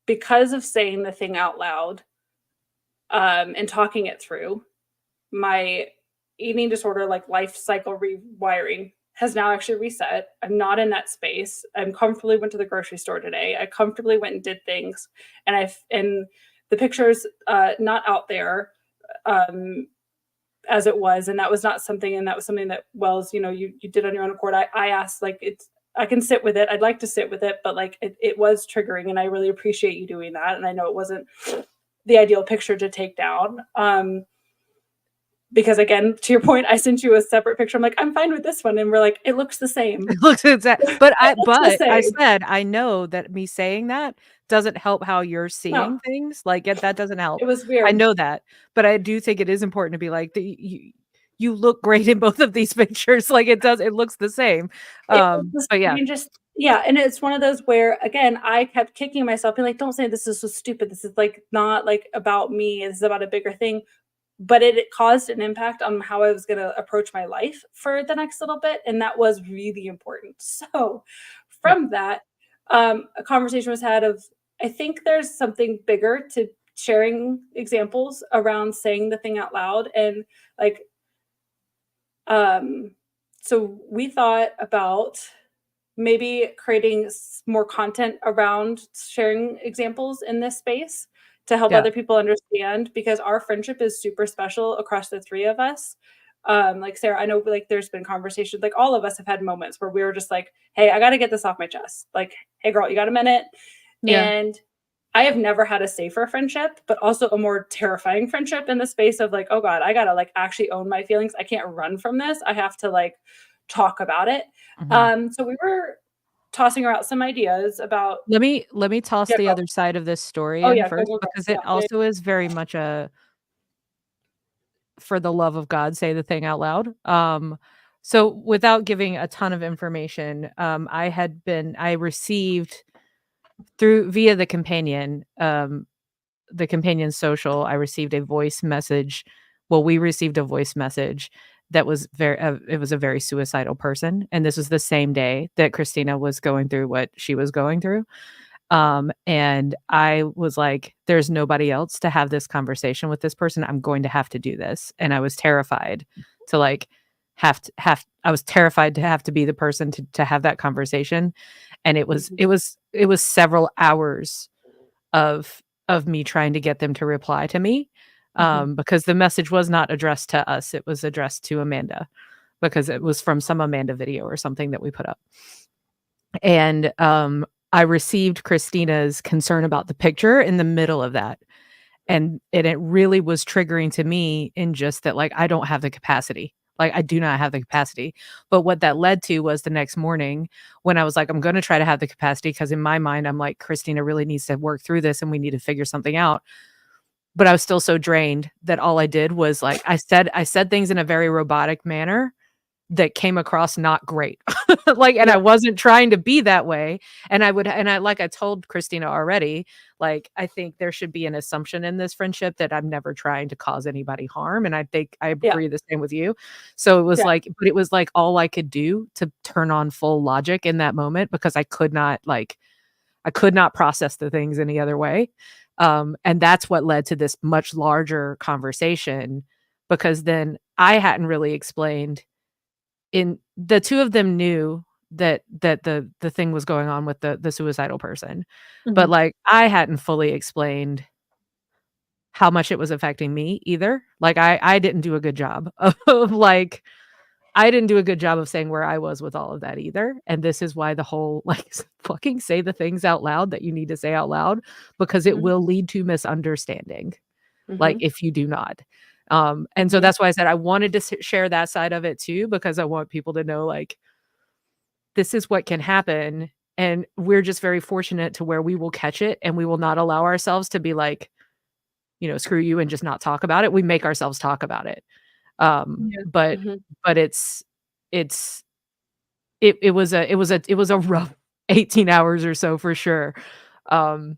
because of saying the thing out loud and talking it through, my eating disorder, like life cycle rewiring, has now actually reset. I'm not in that space. I'm comfortably went to the grocery store today. I comfortably went and did things, and the pictures not out there as it was, and that was not something, and that was something that Wells, you did on your own accord. I asked like I can sit with it. I'd like to sit with it, but like it was triggering, and I really appreciate you doing that. And I know it wasn't the ideal picture to take down. Because again, to your point, I sent you a separate picture. I'm like, I'm fine with this one. And we're like, it looks the same. It looks exact, It looks the I same. said, I know that me saying that doesn't help how you're No, seeing things, like, that doesn't it help. was I weird. know that, but I do think it is important to be like, you look great in both of these pictures, like, it looks the same, It was but yeah. just yeah, and it's one of those where again, I kept kicking myself, being like, don't say this is so stupid. This is like not like about me. This is about a bigger thing. But it caused an impact on how I was gonna approach my life for the next little bit, and that was really important. So Yeah, from that, a conversation was had of I think there's something bigger to sharing examples around saying the thing out loud and like um so we thought about maybe creating more content around sharing examples in this space to help yeah, other people understand because our friendship is super special across the three of us. Like Sarah, I know like there's been conversations, like all of us have had moments where we were just like, hey, I got to get this off my chest. Like, hey girl, you got a minute? Yeah. And I have never had a safer friendship, but also a more terrifying friendship in the space of like, oh God, I gotta like actually own my feelings. I can't run from this. I have to like talk about it. So we were tossing around some ideas about. Let me toss Yeah, the go. other side of this story Oh in yeah, go, first, go, go. because Yeah, it yeah. also is very much a for the love of God, say the thing out loud. So without giving a ton of information, I received through via the companion social, I received a voice message. Well, we received a voice message that was it was a very suicidal person. And this was the same day that Christina was going through what she was going through. And I was like, there's nobody else to have this conversation with this person. I'm going to have to do this. And I was terrified to like I was terrified to have to be the person to have that conversation. And it was several hours of me trying to get them to reply to me. Because the message was not addressed to us. It was addressed to Amanda because it was from some Amanda video or something that we put up. And I received Christina's concern about the picture in the middle of that. And it really was triggering to me in just that, like, I don't have the capacity. Like, I do not have the capacity. But what that led to was the next morning when I was like, I'm going to try to have the capacity because in my mind, I'm like, Christina really needs to work through this and we need to figure something out. But I was still so drained that all I did was like, I said things in a very robotic manner that came across not great. Like, and Yeah. I wasn't trying to be that way. And like I told Christina already, like, I think there should be an assumption in this friendship that I'm never trying to cause anybody harm. And I think I Yeah. agree the same with you. So it was Yeah. like, but it was like all I could do to turn on full logic in that moment because I could not process the things any other way. And that's what led to this much larger conversation because then I hadn't really explained in the two of them knew that the thing was going on with the suicidal person. But, like, I hadn't fully explained how much it was affecting me either. Like, I didn't do a good job of, like I didn't do a good job of saying where I was with all of that either, and this is why the whole, like, fucking say the things out loud that you need to say out loud because it will lead to misunderstanding. Like, if you do not. And so that's why I said I wanted to share that side of it too, because I want people to know, like, this is what can happen. And we're just very fortunate to where we will catch it and we will not allow ourselves to be like, screw you and just not talk about it. We make ourselves talk about it. But it's it was a rough 18 hours or so for sure. And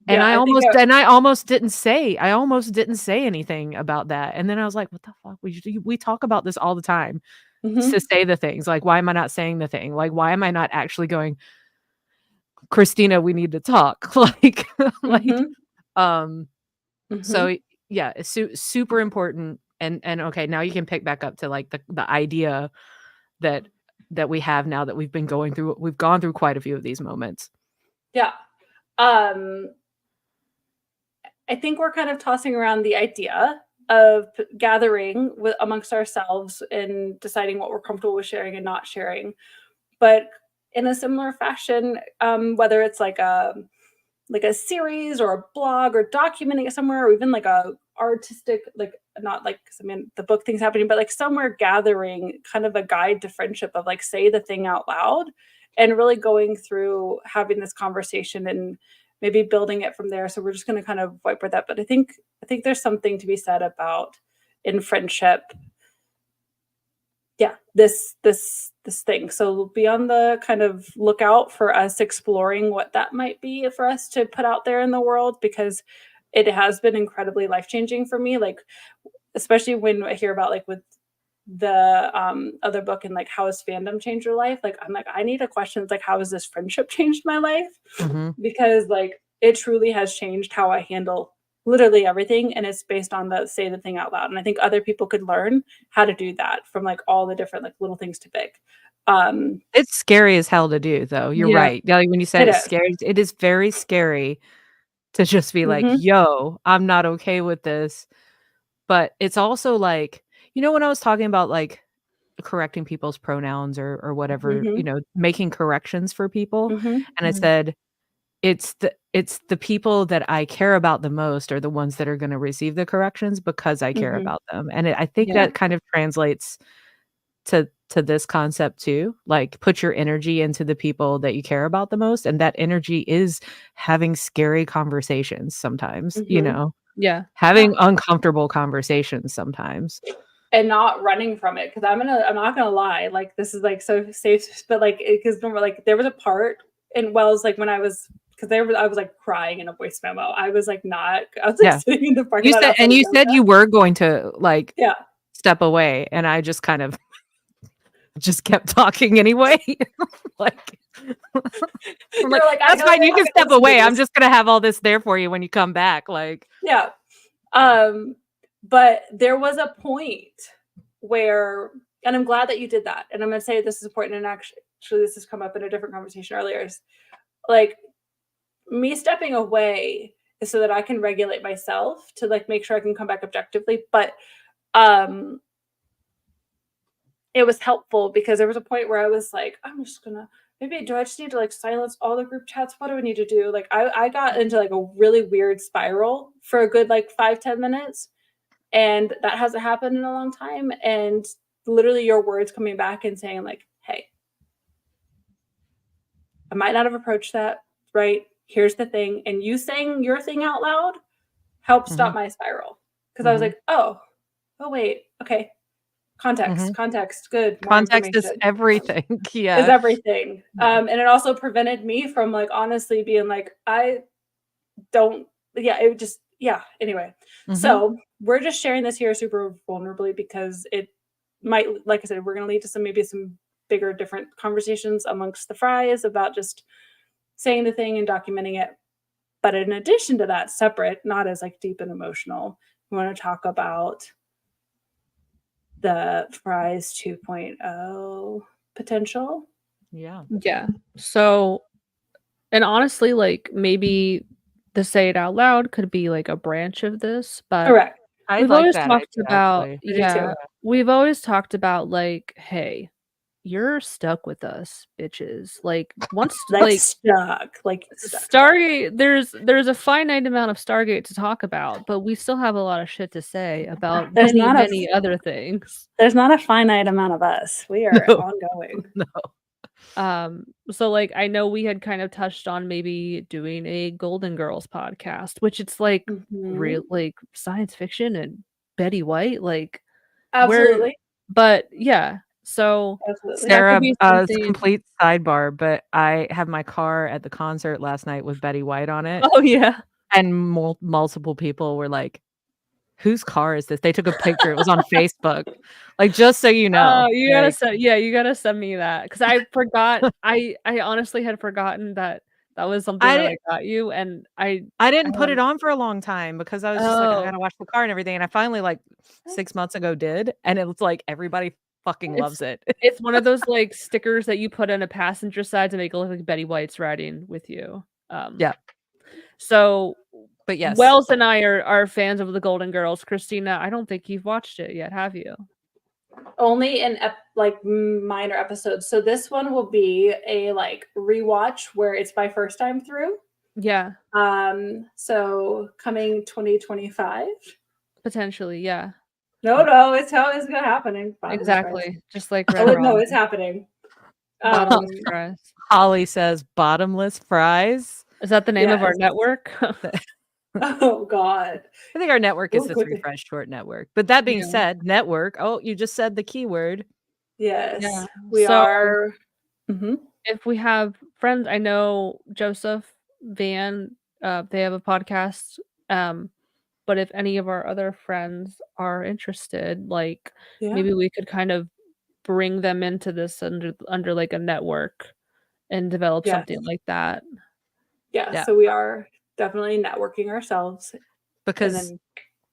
Yeah, I I think almost didn't say anything about that. And then I was like, "What the fuck? We talk about this all the time to say the things. Like, why am I not saying the thing? Like, why am I not actually going, Christina, we need to talk." Like, like, um, so yeah, it's super important. And okay, now you can pick back up to like the idea that we have now that we've gone through quite a few of these moments. Yeah. I think we're kind of tossing around the idea of gathering amongst ourselves and deciding what we're comfortable with sharing and not sharing. But in a similar fashion, whether it's like a series or a blog or documenting it somewhere, or even like a artistic, like not like, 'cause I mean the book thing's happening, but like somewhere gathering kind of a guide to friendship of like say the thing out loud and really going through having this conversation and maybe building it from there. So we're just going to kind of wipe with that. But I think there's something to be said about in friendship. Yeah, this thing. So be on the kind of lookout for us exploring what that might be for us to put out there in the world because it has been incredibly life-changing for me. Like especially when I hear about like with the other book and like how has fandom changed your life? Like I'm like, I need a question. It's like, how has this friendship changed my life? Because like it truly has changed how I handle literally everything. And it's based on the say the thing out loud. And I think other people could learn how to do that from like all the different like little things to big. It's scary as hell to do, though. You're Yeah, right. Yeah, like when you said it it's is. scary, it is very scary to just be like, Mhm. yo, I'm not okay with this. But it's also like, when I was talking about like correcting people's pronouns or whatever, Mhm. making corrections for people, Mhm. and I Mhm. said it's the people that I care about the most are the ones that are going to receive the corrections because I care Mhm. about them. And I think Yeah. that kind of translates to this concept too. Like put your energy into the people that you care about the most, and that energy is having scary conversations sometimes, Mhm. Yeah. Yeah. having uncomfortable conversations sometimes. And not running from it, because I'm not gonna lie, like, this is, like, so safe, but, like, because remember, like, there was a part in Wells, like, when I was, because there was I was, like, crying in a voice memo. I was, like, not I was, like, Yeah. sitting in the parking lot outside And of you said Yoga. you were going to like Yeah. step away, and I just kind of just kept talking anyway. Like I'm You're like, like, "I "That's know fine, you're you not can gonna step listen to away. I'm this." just gonna have all this there for you when you come back." Like, Yeah. yeah. But there was a point where, and I'm glad that you did that, and I'm gonna say this is important, and actually this has come up in a different conversation earlier, is, like, me stepping away is so that I can regulate myself to, like, make sure I can come back objectively, but, um, it was helpful because there was a point where I was like, "I'm just gonna maybe do I just need to, like, silence all the group chats? What do I need to do?" Like, I got into, like, a really weird spiral for a good, like, 5, 10 minutes, and that hasn't happened in a long time, and literally your words coming back and saying, like, "Hey, I might not have approached that, right? Here's the thing," and you saying your thing out loud helped stop Mhm, my spiral, because I was mhm, like, oh, wait, okay, mhm. context, good, more Context is information everything. is Yeah. everything, Yeah. and it also prevented me from, like, honestly being like, "I don't," yeah, it would just, yeah, anyway. Mhm. So, we're just sharing this here super vulnerably because it might, like I said, we're gonna lead to maybe some bigger, different conversations amongst the fries about just saying the thing and documenting it. But in addition to that, separate, not as, like, deep and emotional, we wanna talk about the fries 2.0 potential. Yeah. Yeah. So, and honestly, like maybe the say it out loud could be like a branch of this, but Correct. I we've like always that talked idea, about, actually. I do yeah, too. we've always talked about like, hey, you're stuck with us, bitches. Like once Like, like stuck, like, stuck, stuck. Stargate, there's a finite amount of Stargate to talk about, but we still have a lot of shit to say about There's many, not a many other things. there's not a finite amount of us. We are No, ongoing. no. So like I know we had kind of touched on maybe doing a Golden Girls podcast, which it's like real Mhm. like science fiction and Betty White, like where Absolutely, but yeah, so absolutely. that could Sarah, be it's a something. complete sidebar, but I have my car at the concert last night with Betty White on it, Oh yeah. and multiple people were like, "Whose car is this?" They took a picture, it was on Facebook. Like, just so you know, You gotta like, send yeah, you gotta send me that because I forgot I honestly had forgotten that that was something I that didn't I got you, and I I didn't put it haven't. on for a long time because I was just like, "I Oh, gotta watch the car and everything," and I finally, like, 6 months ago did, and it was like everybody fucking it's loves it. it's one of those, like, stickers that you put on a passenger side to make it look like Betty White's riding with you. Yeah, So but yes. Wells and I are fans of the Golden Girls. Christina, I don't think you've watched it yet, have you? Only in like, minor episodes. So this one will be a, like, rewatch where it's my first time through. Yeah, So coming 2025. potentially, yeah. No, it's gonna happen in Bottomless Fries. Exactly, just like Oh, Red no, Rum, it's happening. bottomless Um, fries. Holly says, "Bottomless fries?" Is that the name of our yes. network? Oh god. I think our network is Oh, the good. Three Fries Short Network. But that being Yeah, said, network. Oh, you just said the keyword. yeah. Yes, we So are. Mhm. if we have friends, I know Joseph, Van, they have a podcast. Um, but if any of our other friends are interested, like Yeah. maybe we could kind of bring them into this under like a network and develop Yes. something like that. Yeah, Yeah, so we are definitely networking ourselves, and because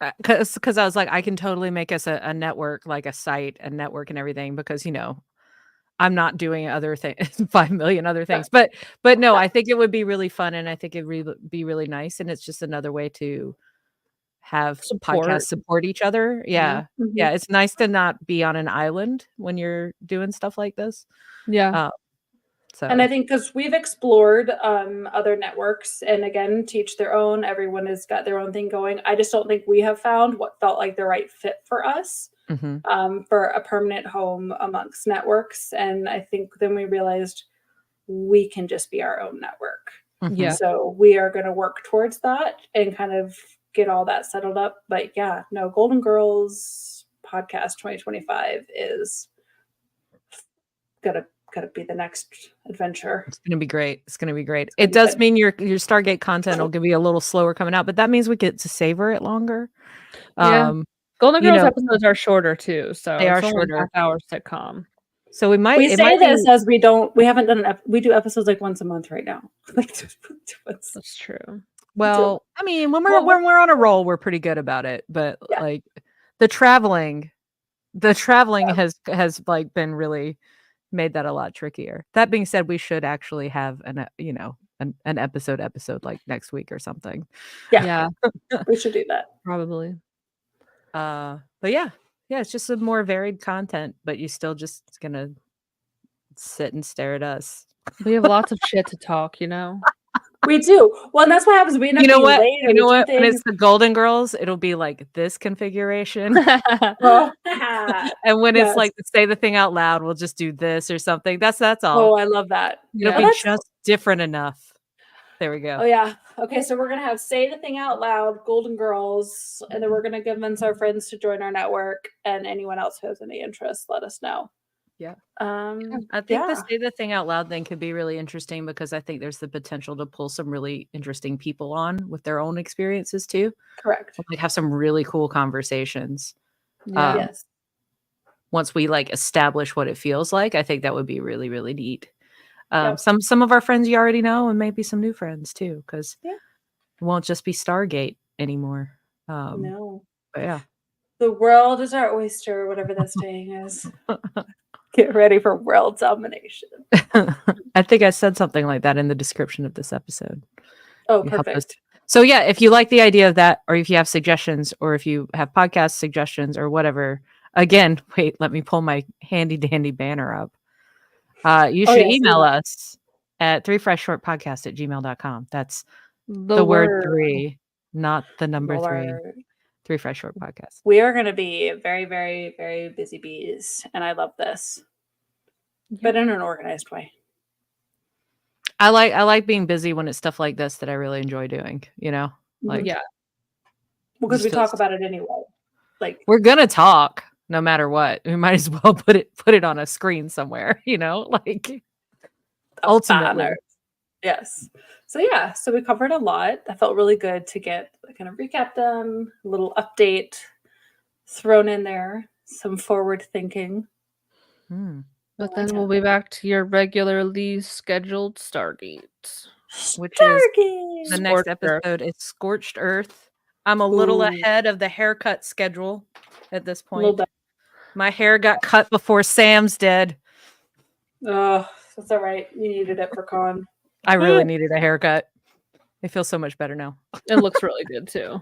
then because I was like, I can totally make us a network, like a site, a network and everything because, I'm not doing other things, 5 million other yeah, things. But no, yeah, I think it would be really fun and I think it'd be really nice. And it's just another way to have Support. podcasts support each other. Yeah. Mhm. Yeah. It's nice to not be on an island when you're doing stuff like this. Yeah. So And I think because we've explored other networks, and again, teach their own. Everyone has got their own thing going. I just don't think we have found what felt like the right fit for us mhm. for a permanent home amongst networks. And I think then we realized we can just be our own network. Mhm. Yeah. So we are going to work towards that and kind of get all that settled up. But yeah, no, Golden Girls podcast 2025 is gotta be the next adventure. It's gonna be great. It's gonna be great. gonna It be does good. mean your Stargate content will be a little slower coming out, but that means we get to savor it longer. Yeah. Um, Golden you Girls know, episodes are shorter too, so They are it's only a shorter. half-hour sitcom. so we might. We it say might this be, as we haven't done we do episodes like once a month right now. Like once. That's true. well. I mean, when Well, we're on a roll, we're pretty good about it. But Yeah. like the traveling has like been really made that a lot trickier. That being said, we should actually have an episode like next week or something. Yeah, we should do that. probably. But yeah, it's just a more varied content, but you still just gonna sit and stare at us. We have lots of shit to talk, you know? We do. Well, and that's what happens. We end up You know being what? late or You know we do what? When things. it's the Golden Girls, it'll be like this configuration. Oh, And when Yes. it's like say the thing out loud, we'll just do this or something. That's all. oh, I love that. It'll Yeah. be that's just different enough. There we go. Oh yeah. Okay, so we're gonna have Say the Thing Out Loud, Golden Girls, and then we're gonna convince our friends to join our network. And anyone else who has any interest, let us know. Yeah. I I think the say the thing out loud thing could be really interesting because I think there's the potential to pull some really interesting people on with their own experiences too. correct. Like have some really cool conversations. Yeah. Yes. Once we like establish what it feels like, I think that would be really, really neat. Yep. Some of our friends you already know, and maybe some new friends too, because Yeah. it won't just be Stargate anymore. No. But yeah. The world is our oyster, whatever that saying is. Get ready for world domination. I think I said something like that in the description of this episode. Oh, You helped us. perfect. So yeah, if you like the idea of that, or if you have suggestions, or if you have podcast suggestions or whatever, again, wait, let me pull my handy dandy banner up. You should yes, email email. us at 3freshshortpodcast@gmail.com. That's The, the word 3, not the number 3. Lord. 3 Fresh Short Podcast. We are going to be very, very, very busy bees, and I love this, but in an organized way. I like being busy when it's stuff like this that I really enjoy doing, you know? Like yeah. Because we just talk feels- about it anyway. Like we're gonna talk no matter what. We might as well put it on a screen somewhere, you know? Like ultimately. banner. Yes. So yeah, so we covered a lot. That felt really good to get kind of recap them, a little update thrown in there, some forward thinking. Hmm. But I then like we'll be back to your regularly scheduled Stargate. Which is Stargate. the next Scorched Earth. episode is Scorched Earth. I'm a little Ooh. ahead of the haircut schedule at this A little point. bit. My hair got cut before Sam's did. Oh, that's all right. You needed it for con. I really needed a haircut. It feels so much better now. It looks really good too.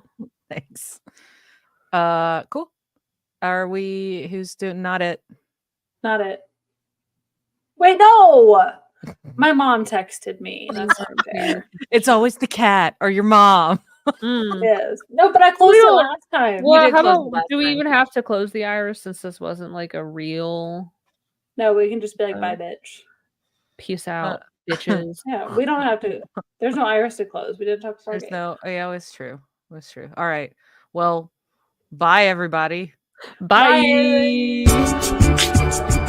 Thanks. Cool. Are we who's doing not it? Not it. Wait, no. My mom texted me. That's not fair. It's always the cat or your mom. Mm. Yes. No, but I closed it last time. Well, did how close it about last do we time. even have to close the iris since this wasn't like a real No, we can just be like, bye, bitch. peace out, bitches? Yeah, we don't have to. There's no iris to close. We didn't talk Stargate. There's no yeah, it's true. It's true. All right. Well, bye everybody. Bye. Bye.